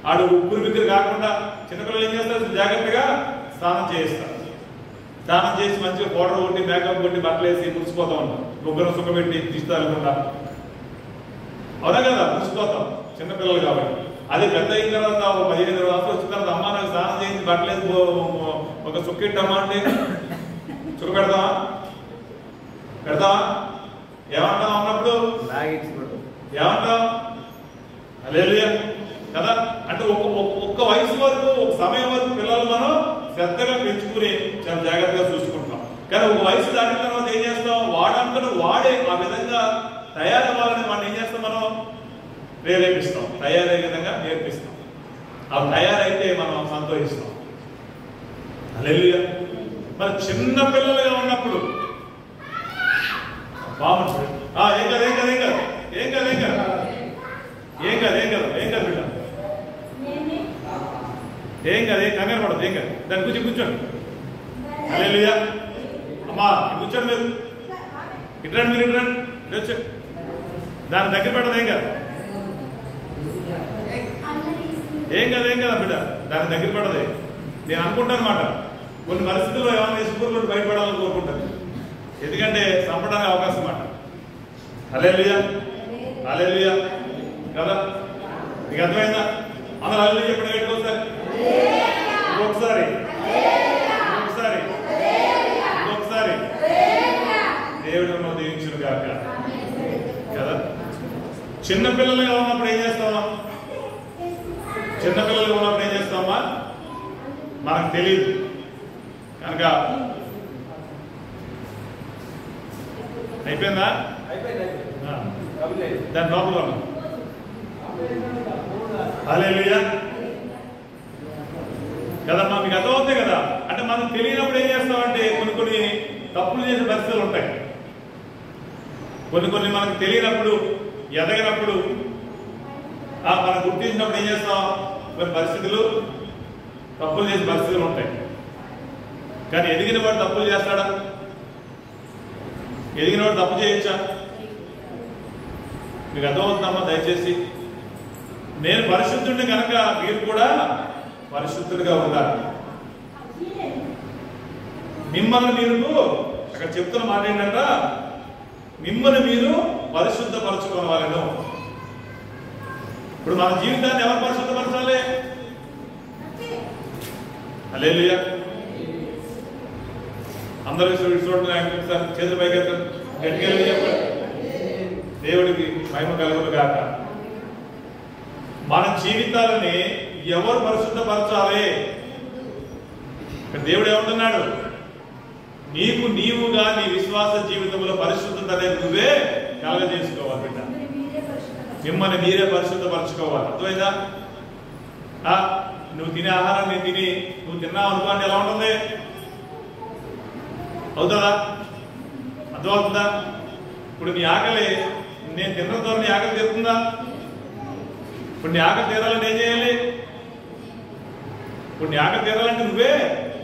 ఆడు ఉక్కురు బిక్కురు కాకుండా చిన్నపిల్లలు ఏం చేస్తారు? జాగ్రత్తగా స్నానం చేయిస్తారు. స్నానం చేసి మంచిగా పౌడర్ కొట్టి, మేకప్ కొట్టి, బట్టలు వేసి మురిసిపోతా ఉంటాం. ముగ్గురు సుఖపెట్టి తీస్తారనుకుంటా. అవునా కదా? మురిసిపోతాం చిన్నపిల్లలు కాబట్టి. అది పెద్ద అయిన తర్వాత 15 సంవత్సరాలు వచ్చిన తర్వాత అమ్మ నాకు స్నానం చేసి బట్టలేదు ఒక సుక్కెట్టమ్మా అంటే చుక్క పెడతావా? పెడతావా? ఏమంటాం అన్నప్పుడు? ఏమంటాం? హల్లెలూయా కదా. అంటే ఒక్క వయసు వరకు, ఒక సమయం వరకు పిల్లలు మనం శ్రద్ధగా పెంచుకుని చాలా జాగ్రత్తగా చూసుకుంటాం. కానీ ఒక వయసు దాటిన తర్వాత ఏం చేస్తాం? వాడంతా వాడే ఆ విధంగా తయారవ్వాలని మనం ఏం చేస్తాం? మనం ప్రేరేపిస్తాం, తయారయ్యే విధంగా నేర్పిస్తాం. అవి తయారైతే మనం సంతోషిస్తాం. హల్లెలూయా. మరి చిన్న పిల్లలుగా ఉన్నప్పుడు బాగుంటుంది. ఏం కాదు ఏం కాదు ఏం కాదు ఏం కాదు ఏం కాదు ఏం కాదు ఏం కాదు ఏం కాదు బిడ్డ, ఏం కాదు. ఏం కంగారు పడదు, ఏం కాదు. దాని గురించి కూర్చోండి. హల్లెలూయా. అమ్మా కూర్చోండి. మీరు ఇట్రండి, మీరు ఇట్రండి. వచ్చి దాని దగ్గర పెట్టదు. ఏం కాదు ఏం కాదు ఏం కదా బిడ్డ, దాని దగ్గర పడదే. నేను అనుకుంటాను అన్నమాట, కొన్ని పరిస్థితుల్లో ఏమైనా స్కూల్ బయటపడాలని కోరుకుంటాను. ఎందుకంటే చంపడానికి అవకాశం మాట. హల్లెలూయా హల్లెలూయా కదా. మీకు అర్థమైందా? అందరూ హల్లెలూయా చెప్పండి. పెట్టుకోసారి ఇంకొకసారి ఇంకొకసారి ఇంకొకసారి. దేవుడు మనం దీవించును గాక కదా. చిన్నపిల్లలుగా ఉన్నప్పుడు ఏం చేస్తామా? చిన్నపిల్లలుగా ఉన్నప్పుడు ఏం చేస్తామా? మనకు తెలియదు కనుక అయిపోయిందా దాని లోపల హల్లెలూయా కదమ్మా, మీకు అర్థమవుతాయి కదా. అంటే మనం తెలియనప్పుడు ఏం చేస్తామంటే కొన్ని తప్పులు చేసే పరిస్థితులు ఉంటాయి. కొన్ని మనకు తెలియనప్పుడు, ఎదగినప్పుడు, మనం గుర్తించినప్పుడు ఏం చేస్తాం, కొన్ని పరిస్థితులు తప్పులు చేసే పరిస్థితులు ఉంటాయి. కానీ ఎదిగిన వాడు తప్పులు చేస్తాడా? ఎదిగిన వాడు తప్పు చేయొచ్చా? మీకు అర్థమవుతుందమ్మా? దయచేసి నేను పరిశుద్ధుడిని కనుక మీరు కూడా పరిశుద్ధుడిగా ఉండాలి. మిమ్మల్ని మీరు, అక్కడ చెప్తున్న మాట ఏంటంట, మిమ్మల్ని మీరు పరిశుద్ధపరచుకోవాలను. ఇప్పుడు మన జీవితాన్ని ఎవరు పరిశుద్ధపరచాలి? హల్లెలూయా. అందరూ చూడండి, చేతులు పైకి గట్టిగా చెప్పండి. దేవుడికి మహిమ కలుగును గాక. మన జీవితాలని ఎవరు పరిశుద్ధపరచాలి? దేవుడు ఏమంటున్నాడు? నీకు నీవుగా నీ విశ్వాస జీవితంలో పరిశుద్ధత అనేది నువ్వే కలగజేసుకోవాలి బిడ్డ. మిమ్మల్ని మీరే పరిశుద్ధపరచుకోవాలి. అర్థమైందా? నువ్వు తినే ఆహారాన్ని తిని నువ్వు తిన్నావు అనుకోండి, ఎలా ఉంటుంది? అవుతుందా? అర్థమవుతుందా? ఇప్పుడు నీ ఆకలి, నేను తినడంతో నీ ఆకలి తీరుతుందా? ఇప్పుడు నీ ఆకలి తీరాలంటే ఏం చేయాలి? ఇప్పుడు నీ ఆకలి తీరాలంటే నువ్వే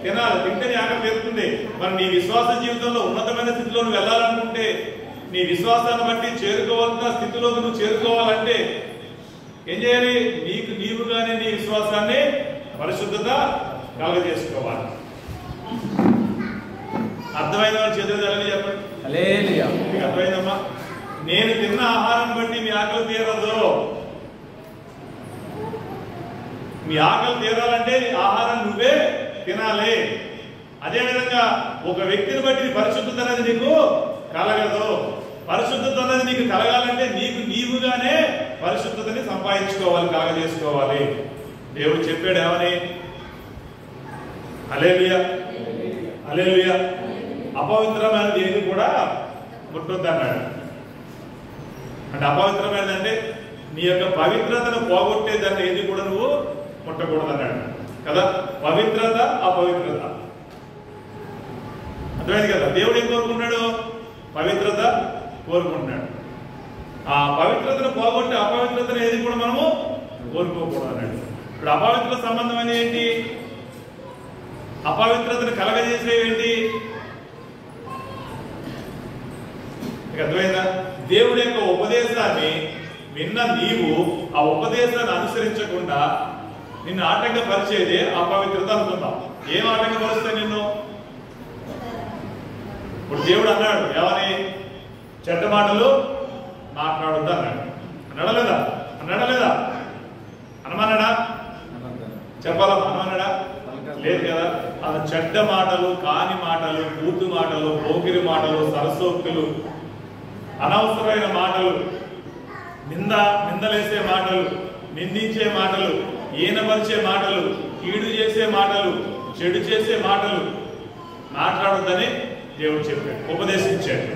తినాలి. తింటే నీ ఆకలి తీరుతుంది. మరి నీ విశ్వాస జీవితంలో ఉన్నతమైన స్థితిలో నువ్వు వెళ్ళాలనుకుంటే, నీ విశ్వాసాన్ని బట్టి చేరుకోవాల్సిన స్థితిలోకి నువ్వు చేరుకోవాలంటే ఏం చేయాలి? నీకు నీవుగానే నీ విశ్వాసాన్ని పరిశుద్ధత కలగజేసుకోవాలి. అర్థమైన వాళ్ళు చేతులు తెలని చెప్పండి. మీకు అర్థమైందమ్మా? నేను తిన్న ఆహారం బట్టి మీ ఆకలి తీరదు. మీ ఆకలి తీరాలంటే ఆహారం నువ్వే తినాలి. అదేవిధంగా ఒక వ్యక్తిని బట్టి పరిశుద్ధత అనేది నీకు కలగదు. పరిశుద్ధత అనేది నీకు కలగాలంటే నీకు నీవుగానే పరిశుద్ధతని సంపాదించుకోవాలి, కలగజేసుకోవాలి. దేవుడు చెప్పాడు ఏమని? హల్లెలూయా, హల్లెలూయా. అపవిత్రమైనది ఏది కూడా ముట్టొద్దు అన్నాడు. అంటే అపవిత్రమైనది అంటే నీ యొక్క పవిత్రతను పోగొట్టేదాన్ని ఏది కూడా నువ్వు ముట్టకూడదు అన్నాడు కదా. పవిత్రత, అపవిత్రత అర్థమైంది కదా. దేవుడు ఏం కోరుకుంటున్నాడు? పవిత్రత కోరుకుంటున్నాడు. ఆ పవిత్రతను పోగొట్టి అపవిత్రతను ఏది కూడా మనము కోరుకోకూడదు అన్నాడు. ఇప్పుడు అపవిత్ర సంబంధమైన ఏంటి? అపవిత్రతను కలగజేసేవేంటి? అర్థమైందా? దేవుడి యొక్క ఉపదేశాన్ని విన్న నీవు ఆ ఉపదేశాన్ని అనుసరించకుండా నిన్ను ఆటంకపరిచేది అపవిత్రత అనుకుందాం. ఏం ఆటంకపరుస్తాయి నిన్ను? ఇప్పుడు దేవుడు అన్నాడు ఏమని? చెడ్డ మాటలు మాట్లాడొద్దు అన్నాడు. అన్నాడా లేదా? అన్నాడా లేదా? అనమన్నాడా? చెప్పాలా? అనమన్నాడా? లేదు కదా. ఆ చెడ్డ మాటలు, కాని మాటలు, బూతు మాటలు, పోకిరి మాటలు, సరసోక్తులు, అనవసరమైన మాటలు, నిందలేసే మాటలు, నిందించే మాటలు, ఈనపరిచే మాటలు, కీడు చేసే మాటలు, చెడు చేసే మాటలు మాట్లాడొద్దని దేవుడు చెప్పాడు, ఉపదేశించాడు.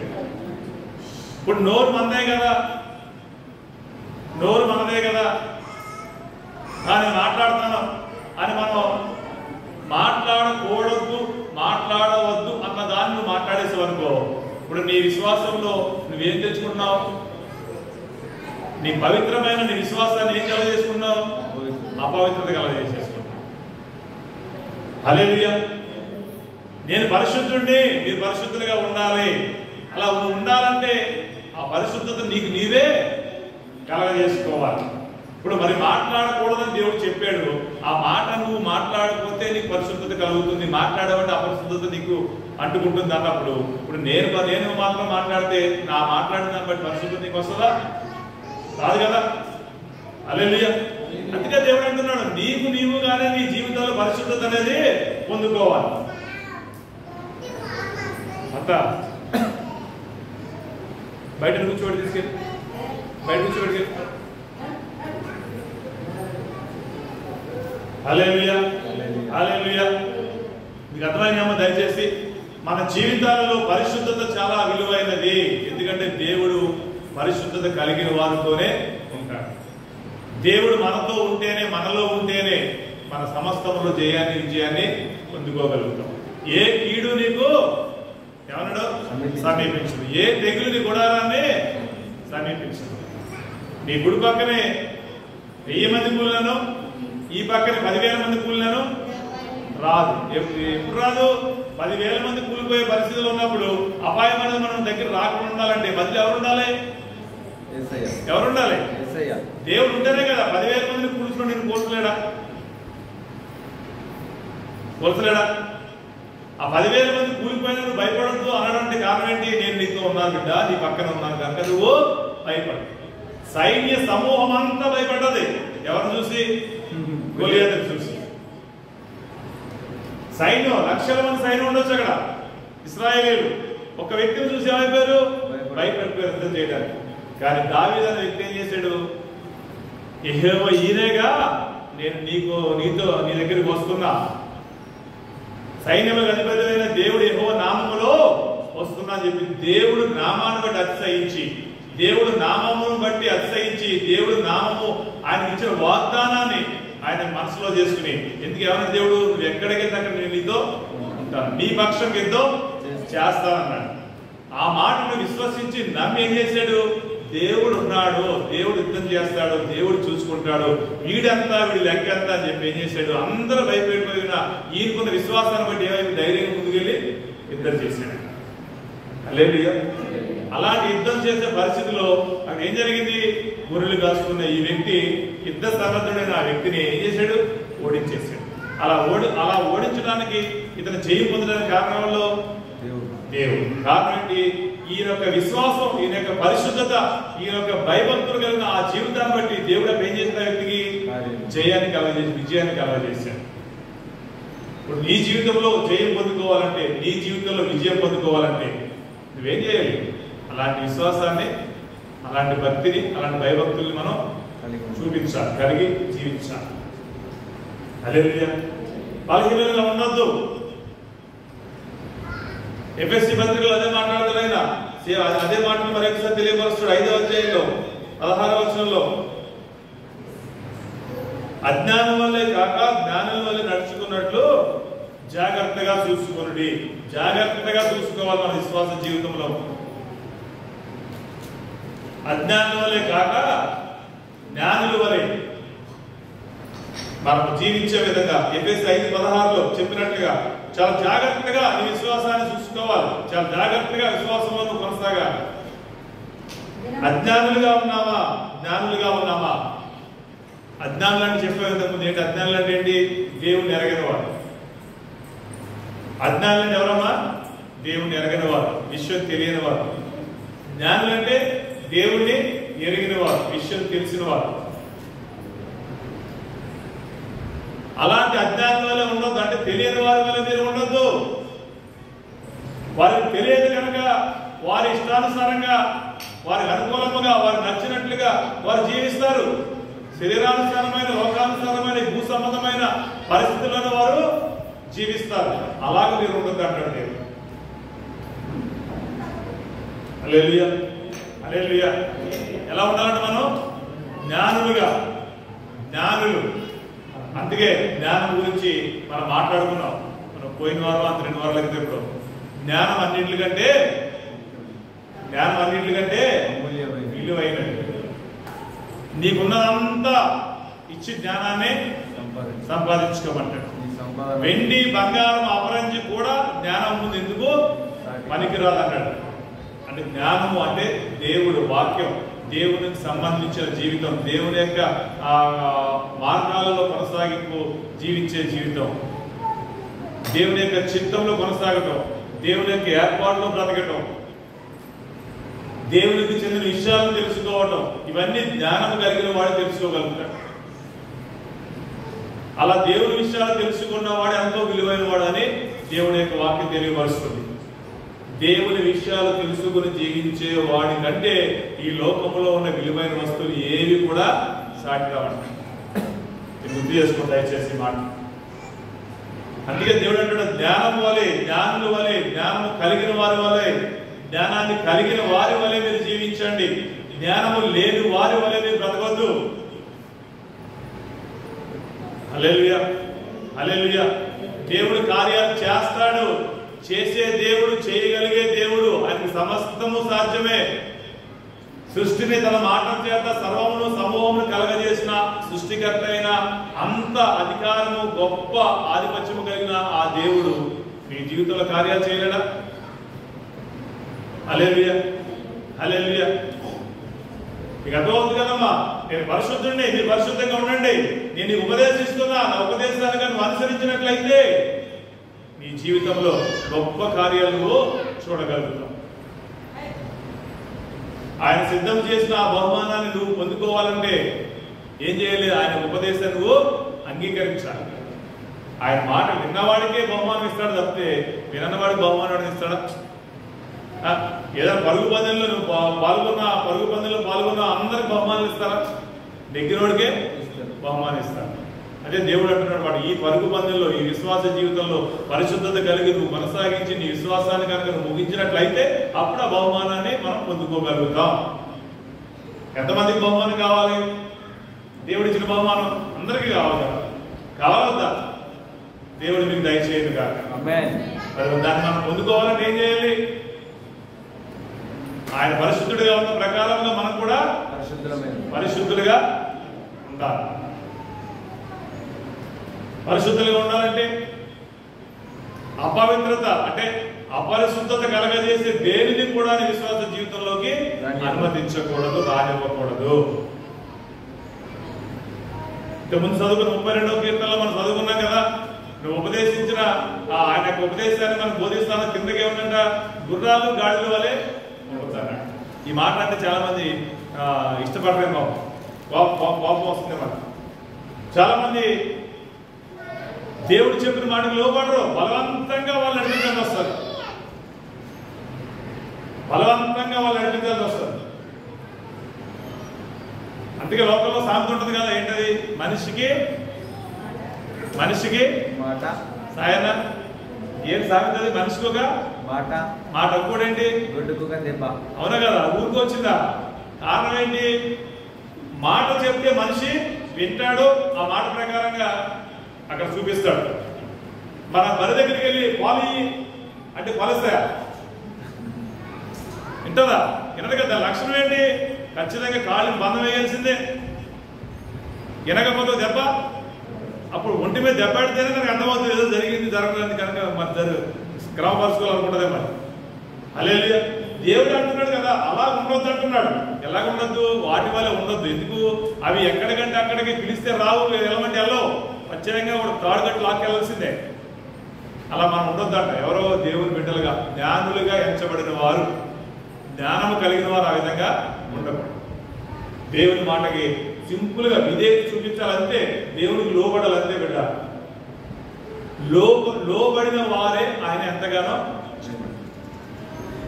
ఇప్పుడు నోరు మనదే కదా, నోరు మనదే కదా. కానీ మాట్లాడుతాను అని మనం మాట్లాడకూడదు, మాట్లాడవద్దు అన్న దాన్ని నువ్వు మాట్లాడేసావు అనుకో, ఇప్పుడు నీ విశ్వాసంలో నువ్వేం తెచ్చుకున్నావు? నీ పవిత్రమైన నీ విశ్వాసాన్ని ఏం కలగజేసుకున్నావు? అపవిత్రత కలగజేసేసుకున్నావు. హల్లెలూయా. నేను పరిశుద్ధుడిని, మీరు పరిశుద్ధులుగా ఉండాలి. అలా ఉండాలంటే ఆ పరిశుద్ధత నీకు నీవే కలగజేసుకోవాలి. ఇప్పుడు మరి మాట్లాడకూడదని దేవుడు చెప్పాడు. ఆ మాట నువ్వు మాట్లాడకపోతే నీకు పరిశుద్ధత కలుగుతుంది. మాట్లాడమంటే అపరిశుద్ధత నీకు అంటుకుంటుంది అన్నప్పుడు ఇప్పుడు నేను మాత్రం మాట్లాడితే నా మాట్లాడిన దాన్ని బట్టి పరిశుద్ధత నీకు వస్తుందా? రాదు కదా. హల్లెలూయా. అందుకే దేవుడు అంటున్నాడు, నీవుగానే నీ జీవితంలో పరిశుద్ధత అనేది పొందుకోవాలి. అంత బయట కూర్చోబెట్టి తీసుకెళ్ళి, బయట కూర్చోబెట్టి. హల్లెలూయా, హల్లెలూయా. మీకు అర్థమైందేమో దయచేసి మన జీవితాలలో పరిశుద్ధత చాలా విలువైనది. ఎందుకంటే దేవుడు పరిశుద్ధత కలిగిన వారితోనే ఉంటాడు. దేవుడు మనతో ఉంటేనే, మనలో ఉంటేనే మన సమస్తములో విజయాన్ని పొందుకోగలుగుతాం. ఏ కీడు నీకు ఏమన్నాడు? సమీపించదు. ఏ తెగులు నీ గుడారాన్ని సమీపించదు. నీ గుడి పక్కనే 1000 మంది కూలినాను, ఈ పక్కనే 10,000 మంది కూలినాను రాదు. ఎప్పుడు రాదు? 10,000 మంది కూలిపోయే పరిస్థితులు ఉన్నప్పుడు అపాయం అనేది మనం దగ్గర రాకుండా ఉండాలంటే మధ్యలో ఎవరు ఉండాలి? ఎవరుండాలి? దేవుడు ఉంటేనే కదా. 10,000 మందిని కూల్చుకొని నేను కోల్చలేడా? ఆ 10,000 మంది కూలిపోయినా నువ్వు భయపడద్దు అనడానికి కారణం ఏంటి? నేను నీతో ఉన్నాను బిడ్డ, నీ పక్కన ఉన్నాను కనుక నువ్వు భయపడు. సైన్య సమూహం అంతా భయపడ్డది. ఎవరిని చూసి? గొలియాతుని చూసి. సైన్యం, లక్షల మంది సైన్యం ఉండొచ్చు అక్కడ. ఇశ్రాయేలీయులు ఒక వ్యక్తిని చూసి ఏమైపోయారు? భయపడిపోయారు యుద్ధం చేయడానికి. కానీ దావీదు అనే వ్యక్తి ఏం చేశాడు? యెహోవా ఈయనేగా నేను నీతో నీ దగ్గరికి వస్తున్నా, సైన్యములకు అధిపతి అయిన దేవుడు యెహోవా నామములో వస్తున్నా అని చెప్పి దేవుడు నామాన్ని బట్టి అతిశయించి, దేవుడు నామమును బట్టి అతిశయించి, దేవుడు నామము ఆయన ఇచ్చిన వాగ్దానాన్ని ఆయన మనసులో చేసుకుని, ఎందుకు ఏమన్నా దేవుడు నువ్వు ఎక్కడికి అక్కడ నేను నీతో ఉంటాను, నీ పక్షం యుద్ధం చేస్తానన్నాడు. ఆ మాటను విశ్వసించి నమ్మి ఏం చేశాడు? దేవుడు ఉన్నాడు, దేవుడు యుద్ధం చేస్తాడు, దేవుడు చూసుకుంటాడు, వీడంతా వీడి లెక్క అంతా అని చెప్పి ఏం చేశాడు? అందరూ భయపడిపోయిన ఈయనకున్న విశ్వాసాన్ని బట్టి ఏమైనా ధైర్యంగా ముందుకెళ్ళి యుద్ధం చేశాడు. హల్లెలూయా. అలాంటి యుద్ధం చేసే పరిస్థితిలో అక్కడ ఏం జరిగింది? గొర్రెలు కాసుకున్న ఈ వ్యక్తి, యుద్ధ సన్నద్ధుడైన ఆ వ్యక్తిని ఏం చేశాడు? ఓడించేశాడు. అలా ఓడించడానికి, ఇతను జయం పొందడానికి కారణంలో దేవుడు. కారణం ఏంటి? ఈయన యొక్క విశ్వాసం, ఈయన యొక్క పరిశుద్ధత, ఈయన యొక్క భయభక్తులు కలిగిన ఆ జీవితాన్ని బట్టి దేవుడు ఏం చేసిన వ్యక్తికి జయాన్ని కలగజేసి, విజయాన్ని కలగజేశాడు. ఇప్పుడు నీ జీవితంలో జయం పొందుకోవాలంటే, నీ జీవితంలో విజయం పొందుకోవాలంటే నువ్వేం చేయాలి? అలాంటి విశ్వాసాన్ని, అలాంటి భక్తిని, అలాంటి భయభక్తుల్ని మనం చూపించాలి, కలిగి జీవించాలి. హల్లెలూయా. బలహీనంగా ఉండొద్దు. ఎఫెసీ పత్రికలో అదే మాట్లాడతారైనా అదే మాటలు మరొకసారి తెలియపరుస్తాడు. 5వ అధ్యాయంలో 16వ వచనంలో, అజ్ఞానం వల్లే కాక జ్ఞానం వల్లే నడుచుకున్నట్లు జాగ్రత్తగా చూసుకోండి. జాగ్రత్తగా చూసుకోవాలి మన విశ్వాస జీవితంలో. అజ్ఞానం వల్లే కాక జ్ఞానుల వలె మనం జీవించే విధంగా ఎఫెసీ 5:16లో చెప్పినట్లుగా చాలా జాగ్రత్తగా నీ విశ్వాసాన్ని చూసుకోవాలి. చాలా జాగ్రత్తగా విశ్వాసంలో కొనసాగాలి. అజ్ఞానులుగా ఉన్నామా, జ్ఞానులుగా ఉన్నామా? అజ్ఞానులు అంటే చెప్పే విధంగా ఏంటి? అజ్ఞానులు అంటే ఏంటి? దేవుణ్ణి ఎరగని వాడు. అజ్ఞానులు అంటే ఎవరమ్మా? దేవుణ్ణి ఎరగని వాడు, విషయం తెలియని వాడు. జ్ఞానులు అంటే దేవుణ్ణి ఎరిగిన వాడు, విషయం తెలిసిన వాడు. అలాంటి అజ్ఞానం వల్ల ఉండొద్దు. అంటే తెలియని వారి వల్ల మీరు ఉండొద్దు. వారికి తెలియదు కనుక వారి ఇష్టానుసారంగా, వారికి అనుకూలముగా, వారికి నచ్చినట్లుగా వారు జీవిస్తారు. శరీరానుసారమైన, లోకానుసారమైన, భూ సంబంధమైన పరిస్థితుల్లోనే వారు జీవిస్తారు. అలాగే మీరు ఉండొద్దు అంటాడు దేవుడు. హల్లెలూయా. హల్లెలూయా. ఎలా ఉండాలంటే మనం జ్ఞానులుగా, జ్ఞానులు. అందుకే జ్ఞానం గురించి మనం మాట్లాడుకున్నాం. మనం పోయిన వారం, 2 వారాల క్రితం ఇప్పుడు జ్ఞానం అన్నింటికంటే విలువైనది. నీకున్నదంతా ఇచ్చి జ్ఞానాన్ని సంపాదించుకోమంటాడు. వెండి బంగారం అపరించి కూడా జ్ఞానం ముందు ఎందుకు పనికిరాదు అన్నాడు. అంటే జ్ఞానము అంటే దేవుడు వాక్యం, దేవునికి సంబంధించిన జీవితం, దేవుని యొక్క మార్గాలలో కొనసాగింపు జీవించే జీవితం, దేవుని యొక్క చిత్తంలో కొనసాగటం, దేవుని యొక్క ఏర్పాటులో బ్రతకటం, దేవునికి చెందిన విషయాలను తెలుసుకోవటం, ఇవన్నీ జ్ఞానం కలిగిన వాడు తెలుసుకోగలుగుతాడు. అలా దేవుని విషయాలు తెలుసుకున్న వాడు ఎంతో విలువైన వాడు అని దేవుని యొక్క వాక్యం తెలియపరుస్తుంది. దేవుని విషయాలు తెలుసుకుని జీవించే వాడి కంటే ఈ లోకంలో ఉన్న విలువైన వస్తువులు ఏవి కూడా సాటి రావండి. గుర్తు చేసుకోండి దయచేసి మాట. అందుకే దేవుడు అంటాడు, జ్ఞానం వలె, జ్ఞానుల వలె, జ్ఞానము కలిగిన వారి వలె, జ్ఞానాన్ని కలిగిన వారి వలె మీరు జీవించండి, జ్ఞానము లేని వారి వలె మీరు బ్రతకొద్దు. హల్లెలూయా, హల్లెలూయా. దేవుడు కార్యాలు చేస్తాడు, చేసే దేవుడు, చేయగలిగే దేవుడు, ఆయనకి సమస్తము సాధ్యమే. సృష్టిని తన మాట చేత సర్వమును సమూహమును కలగజేసిన సృష్టికర్త అయిన అంత అధికారము, గొప్ప ఆధిపత్యము కలిగిన ఆ దేవుడు మీ జీవితంలో కార్యాలు చేయలేడా? హల్లెలూయా, హల్లెలూయా. మీకు అర్థమవుతుంది కదమ్మా, నేను పరిశుద్ధుడిని, మీరు పరిశుద్ధంగా ఉండండి, నేను ఉపదేశిస్తున్నా, నా ఉపదేశాన్ని నువ్వు అనుసరించినట్లయితే నీ జీవితంలో గొప్ప కార్యాలు చూడగలుగుతావు. ఆయన సిద్ధం చేసిన ఆ బహుమానాన్ని నువ్వు పొందుకోవాలంటే ఏం చేయాలి? ఆయన ఉపదేశాన్ని నువ్వు అంగీకరించాలి. ఆయన మాట విన్నవాడికే బహుమానం ఇస్తాడు తప్పితే వినవాడికి బహుమానం ఇస్తాడా? ఏదైనా పరుగు పందెంలో నువ్వు పరుగు పందెంలో పాల్గొన్న అందరికి బహుమానాలు ఇస్తారా? నెగ్గినోడికే బహుమానం ఇస్తాడు. అదే దేవుడు అంటున్నాడు, వాడు ఈ పరుగు పందెంలో, ఈ విశ్వాస జీవితంలో పరిశుద్ధత కలిగి నువ్వు కొనసాగించి నీ విశ్వాసాన్ని కనుక నువ్వు ముగించినట్లయితే అప్పుడు ఆ బహుమానాన్ని మనం పొందుకోగలుగుతాం. ఎంతమందికి బహుమానం కావాలి? దేవుడు ఇచ్చిన బహుమానం అందరికీ కావాలి. కావాలద్దా? దేవుడు మీకు దయచేయదు కాక. దాన్ని మనం పొందుకోవాలంటే ఏం చేయాలి? ఆయన పరిశుద్ధుడిగా ఉన్న ప్రకారంగా మనం కూడా పరిశుద్ధులుగా ఉండాలి. పరిశుద్ధులుగా ఉండాలంటే అపవిత్రత అంటే అపరిశుద్ధత కలగజేసే దేనిని కూడా విశ్వాస జీవితంలోకి అనుమతించకూడదు, రానివ్వకూడదు. ముందు చదువుకున్న 32వ కీర్తనలో మనం చదువుకున్నాం కదా, నువ్వు ఉపదేశించిన ఆయన యొక్క ఉపదేశాన్ని మనం బోధిస్తాను. కిందకి ఏమన్నా గుర్రాలు గాడిల వలె మోగుతారు. ఈ మాట అంటే చాలా మంది ఇష్టపడరేమో, కోపం వస్తుంది. మనకు చాలా మంది దేవుడు చెప్పిన మాటకు లోపడరు, బలవంతంగా వాళ్ళు నడిపించాల్సి వస్తారు. బలవంతంగా వాళ్ళు నడిపించాల్సి వస్తారు. అందుకే లోకంలో సామెత ఉంటుంది కదా, ఏంటది? మనిషికి మాట సాయన. ఏం సామెత అది? మనిషికి ఒక మాట కూడా ఏంటి? గొడ్డుకుగా దెబ్బ. అవునా కదా? ఊరికి వచ్చిందా? కారణం ఏంటి? మాట చెప్తే మనిషి వింటాడు, ఆ మాట ప్రకారంగా అక్కడ చూపిస్తాడు. మన బరి దగ్గరికి వెళ్ళి పాలి అంటే కొలసా వింటదా? వినదు కదా. లక్షణం ఏంటి? ఖచ్చితంగా కాళ్ళని బంధం వేయాల్సిందే. వినకపోతే దెబ్బ. అప్పుడు ఒంటి మీద దెబ్బ పెడితేనే మనకు అర్థమవుతుంది ఏదో జరిగింది, జరగలేదు కనుక మరి క్రమపరచుకోవాలనుకుంటుందే మరి. హల్లెలూయా. దేవుడు అంటున్నాడు కదా, అలా ఉండొద్దు అంటున్నాడు. ఎలాగ ఉండొద్దు? వాటి వల్ల ఉండొద్దు. ఎందుకు? అవి ఎక్కడికంటే అక్కడికి పిలిస్తే రావు, వెళ్ళమంటే వెళ్ళవు. ప్రత్యేకంగా కూడా తాడుగట్టు లాక్కెళ్లాల్సిందే. అలా మనం ఉండొద్దంట. ఎవరో దేవుని బిడ్డలుగా, జ్ఞానులుగా ఎంచబడిన వారు, జ్ఞానము కలిగిన వారు ఆ విధంగా ఉండకూడదు. దేవుని మాటకి సింపుల్ గా విధేయత చూపించాలంటే, దేవునికి లోబడాలంతే బిడ్డ. లోబడిన వారే ఆయన ఎంతగానో.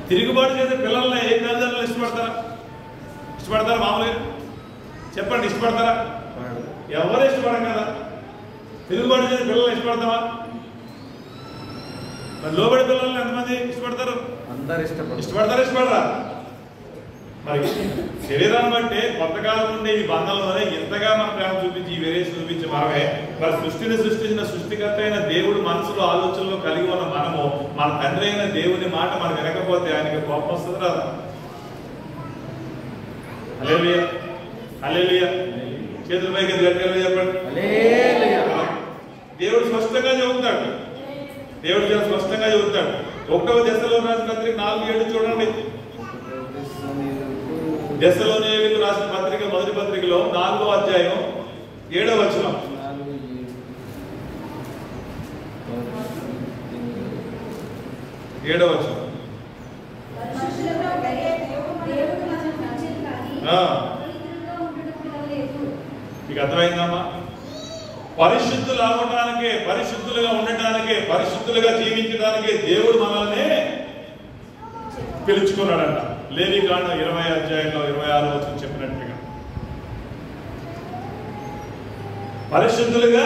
తిరుగుబాటు చేసే పిల్లల్ని ఏ తల్లిదండ్రులు ఇష్టపడతారా? మామూలుగా చెప్పండి, ఇష్టపడతారా? ఎవరు ఇష్టపడం కదా. తిరుగుబాటు చేసే పిల్లల్ని ఇష్టపడతావా? మరి లోబడి పిల్లల్ని ఎంతమంది ఇష్టపడతారు? అందరు ఇష్టపడరా? మరి శరీరాన్ని బట్టి కొంతకాలం ఉండే ఈ బంధంలోనే ఎంతగా మన ప్రేమ చూపించి, ఈ వేరేషన్ చూపించి మనమే మరి సృష్టించిన సృష్టికర్త అయిన దేవుడు మనసులో ఆలోచనలో కలిగి ఉన్న మనము మన తండ్రి అయిన దేవుని మాట మనం వినకపోతే ఆయనకి కోపం వస్తుంది రాదా? హల్లెలూయా, హల్లెలూయా. చేతుల పైకి గట్టిగా చెప్పండి. దేవుడు స్పష్టంగా చెబుతాడు. 1వ దశలోని పత్రిక 4:7 చూడండి. దశలోనికీయులకు రాసిన పత్రిక మొదటి పత్రికలో 4వ అధ్యాయం 7వ వచనం. మీకు అర్థమైందమ్మా? పరిశుద్ధులు అవ్వడానికే, పరిశుద్ధులుగా ఉండటానికే, పరిశుద్ధులుగా జీవించడానికే దేవుడు మనల్ని పిలుచుకున్నాడంట. లేవికాండం 20వ అధ్యాయంలో 26వ వచనం చెప్పినట్టుగా పరిశుద్ధులుగా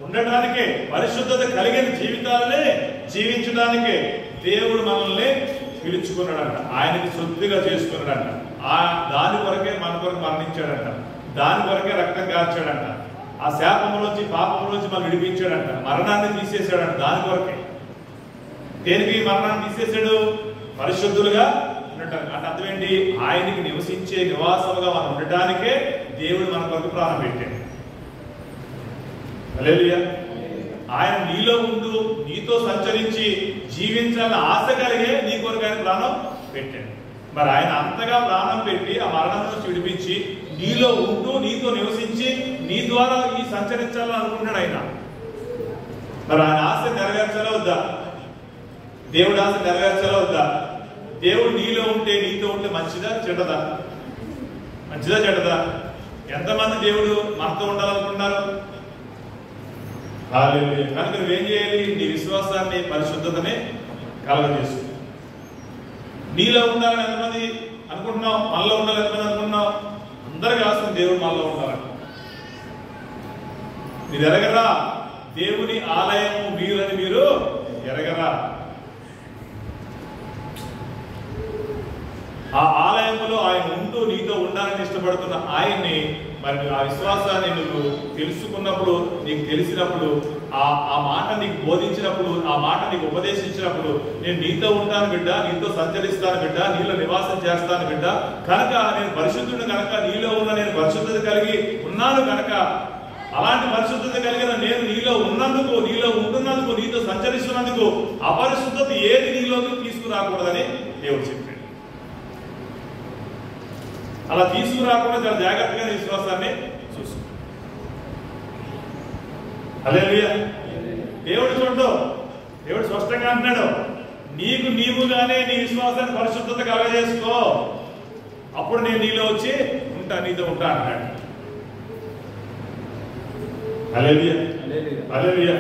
ఉండటానికే, పరిశుద్ధత కలిగిన జీవితాలనే జీవించడానికే దేవుడు మనల్ని పిలుచుకున్నాడంట. ఆయనకి శుద్ధిగా చేసుకున్నాడంట. దాని కొరకే మన కొరకు మరణించాడంట. దాని కొరకే రక్తం కార్చాడంట. ఆ శాపంలోంచి పాపంలోంచి మనం విడిపించాడంట. మరణాన్ని తీసేశాడంట. దాని కొరకే. దేనికి మరణాన్ని తీసేశాడు? పరిశుద్ధులుగా ఉండటానికి. అంటే అర్థం ఏంటి? ఆయనకి నివసించే నివాసముగా మనం ఉండటానికే దేవుడు మన కొరకు ప్రాణం పెట్టాడు. హల్లెలూయా. ఆయన నీలో ఉంటూ నీతో సంచరించి జీవించాలని ఆశ కలిగే నీ కొరకు ఆయన ప్రాణం పెట్టాడు. మరి ఆయన అంతగా ప్రాణం పెట్టి ఆ మరణం నుంచి విడిపించి నీలో ఉంటూ నీతో నివసించి నీ ద్వారా ఈ సంచరించాలని అనుకుంటాడు ఆయన. మరి ఆయన ఆశ నెరవేర్చాలా వద్దా? దేవుడు ఆశ నెరవేర్చాలా వద్దా? దేవుడు నీలో ఉంటే నీతో ఉంటే మంచిదా చెడ్డదా? మంచిదా చెడ్డదా? ఎంతమంది దేవుడు మనతో ఉండాలనుకుంటున్నారు? కనుక నువ్వేం చేయాలి? నీ విశ్వాసాన్ని, పరిశుద్ధతని కలగజేసు. నీలో ఉండాలని ఎంతమంది అనుకుంటున్నావు? మనలో ఉండాలని ఎంతమంది అనుకుంటున్నావు? అందరికి ఆశ దేవుడు మనలో ఉండాలని. మీరు ఎరగరా? దేవుని ఆలయము మీరని మీరు ఎరగరా? ఆ ఆలయంలో ఆయన ఉంటూ నీతో ఉండాలని ఇష్టపడుతున్న ఆయన్ని మరి ఆ విశ్వాసాన్ని నువ్వు తెలుసుకున్నప్పుడు, నీకు తెలిసినప్పుడు, ఆ మాట నీకు బోధించినప్పుడు, ఆ మాట నీకు ఉపదేశించినప్పుడు, నేను నీతో ఉంటాను బిడ్డ, నీతో సంచరిస్తాను బిడ్డ, నీలో నివాసం చేస్తాను బిడ్డ, కనుక నేను పరిశుద్ధుడు కనుక నీలో ఉన్న నేను పరిశుద్ధత కలిగి ఉన్నాను కనుక అలాంటి పరిశుద్ధత కలిగిన నేను నీలో ఉన్నందుకు, నీలో ఉంటున్నందుకు, నీతో సంచరిస్తున్నందుకు అపరిశుద్ధత ఏది నీలోకి తీసుకురాకూడదని దేవుడు చెప్పాడు. అలా తీసుకురాకుండా చాలా జాగ్రత్తగా విశ్వాసాన్ని చూసుకో. హల్లెలూయా. దేవుడు చూడు, దేవుడు స్పష్టంగా అంటున్నాడు, నీకు నీవుగానే నీ విశ్వాసాన్ని పరిశుద్ధత కలగజేసుకో, అప్పుడు నేను నీలో వచ్చి ఉంటా, నీతో ఉంటా అన్నాడు. హల్లెలూయా. హల్లెలూయా.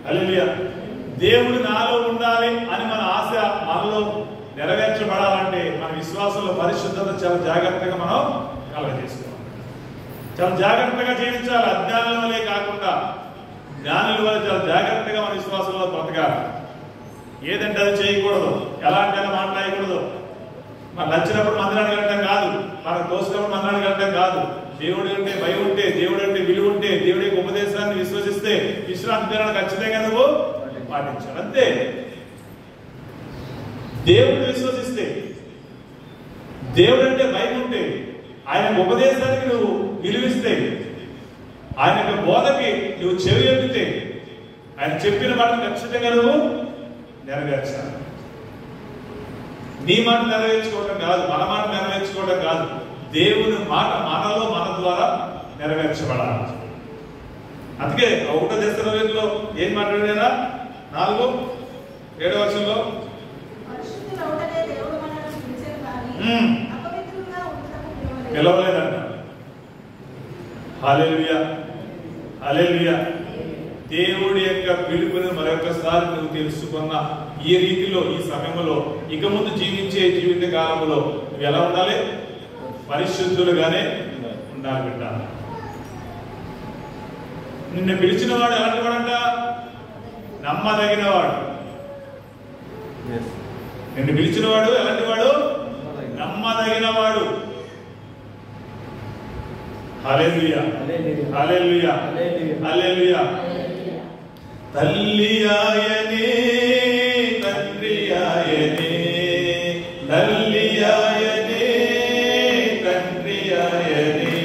హల్లెలూయా. దేవుడు నాలో ఉండాలి అని మన ఆశ మనలో నెరవేర్చబడాలంటే మన విశ్వాసంలో పరిశుద్ధత చాలా జాగ్రత్తగా మనం కలగజేసుకోవాలి. చాలా జాగ్రత్తగా జీవించాలి. అజ్ఞానుల వల్లే కాకుండా జ్ఞానుల వల్ల చాలా జాగ్రత్తగా మన విశ్వాసంలో బ్రతకాలి. ఏదంటే అది చేయకూడదు, ఎలాంటి మాట్లాడకూడదు. మనకు నచ్చినప్పుడు మందిరానికి వెళ్ళడం కాదు, మనకు తోసినప్పుడు మందిరానికి వెళ్ళడం కాదు. దేవుడు అంటే భయం ఉంటే, దేవుడు అంటే విలువ ఉంటే, దేవుడి యొక్క ఉపదేశాన్ని విశ్వసిస్తే విశ్రాంతి దినాన్ని ఖచ్చితంగా నువ్వు పాటించాలి. అంతే. దేవుడిని విశ్వసిస్తే, దేవుడు అంటే భయం ఉంటే, ఆయన ఉపదేశానికి నువ్వు విలువిస్తే, ఆయన యొక్క బోధకి నువ్వు చెవి ఎత్తితే, ఆయన చెప్పిన మాటను ఖచ్చితంగా నువ్వు నెరవేర్చాలి. నీ మాట నెరవేర్చుకోవడం కాదు, మన మాట నెరవేర్చుకోవడం కాదు, దేవుని మాట మనలో మన ద్వారా నెరవేర్చబడాలి. అందుకే 1 దశలోనిలో ఏం మాట్లాడారా? 4:7 వచనంలో పిలవలేదంట. హల్లెలూయా. హల్లెలూయా. దేవుడి యొక్క పిలుపుని మరొకసారి నువ్వు తెలుసుకున్న ఈ రీతిలో, ఈ సమయంలో, ఇక ముందు జీవించే జీవిత కాలంలో నువ్వు ఎలా ఉండాలి? పరిశుద్ధులుగానే ఉండాలి బిడ్డ. నిన్ను పిలిచిన వాడు ఎలాంటి వాడంట? నమ్మదగిన వాడు. నిన్ను పిలిచిన వాడు ఎలాంటి వాడు? నమ్మదగిన వాడు. హల్లెలూయా. హల్లెలూయా. హల్లెలూయా. తల్లి ఆయనే, తండ్రి ఆయనే, తల్లి ఆయనే, తండ్రి ఆయనే,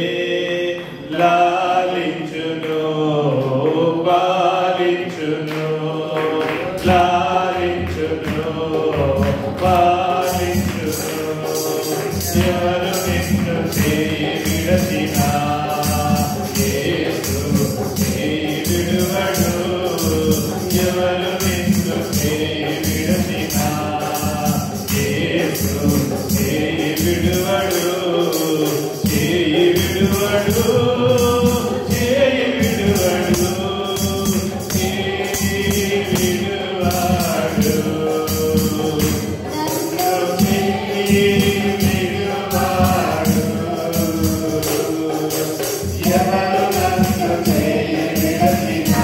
లాలించును పాలించును, లాలించును పాలించును. ఎవరు నిన్ను చేయి విడచినా యేసు చేయి విడువడు. ఎవరు నిన్ను చేయి విడచినా యేసు చేయి విడువడు. చేయి విడువడు, చేయి విడువడు, చేయి విడువడు. ఎవరు నన్ను చేయి విడచినా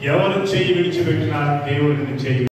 ఎవరు చెయ్యి విడిచిపెట్టినా దేవుడిని చెయ్యి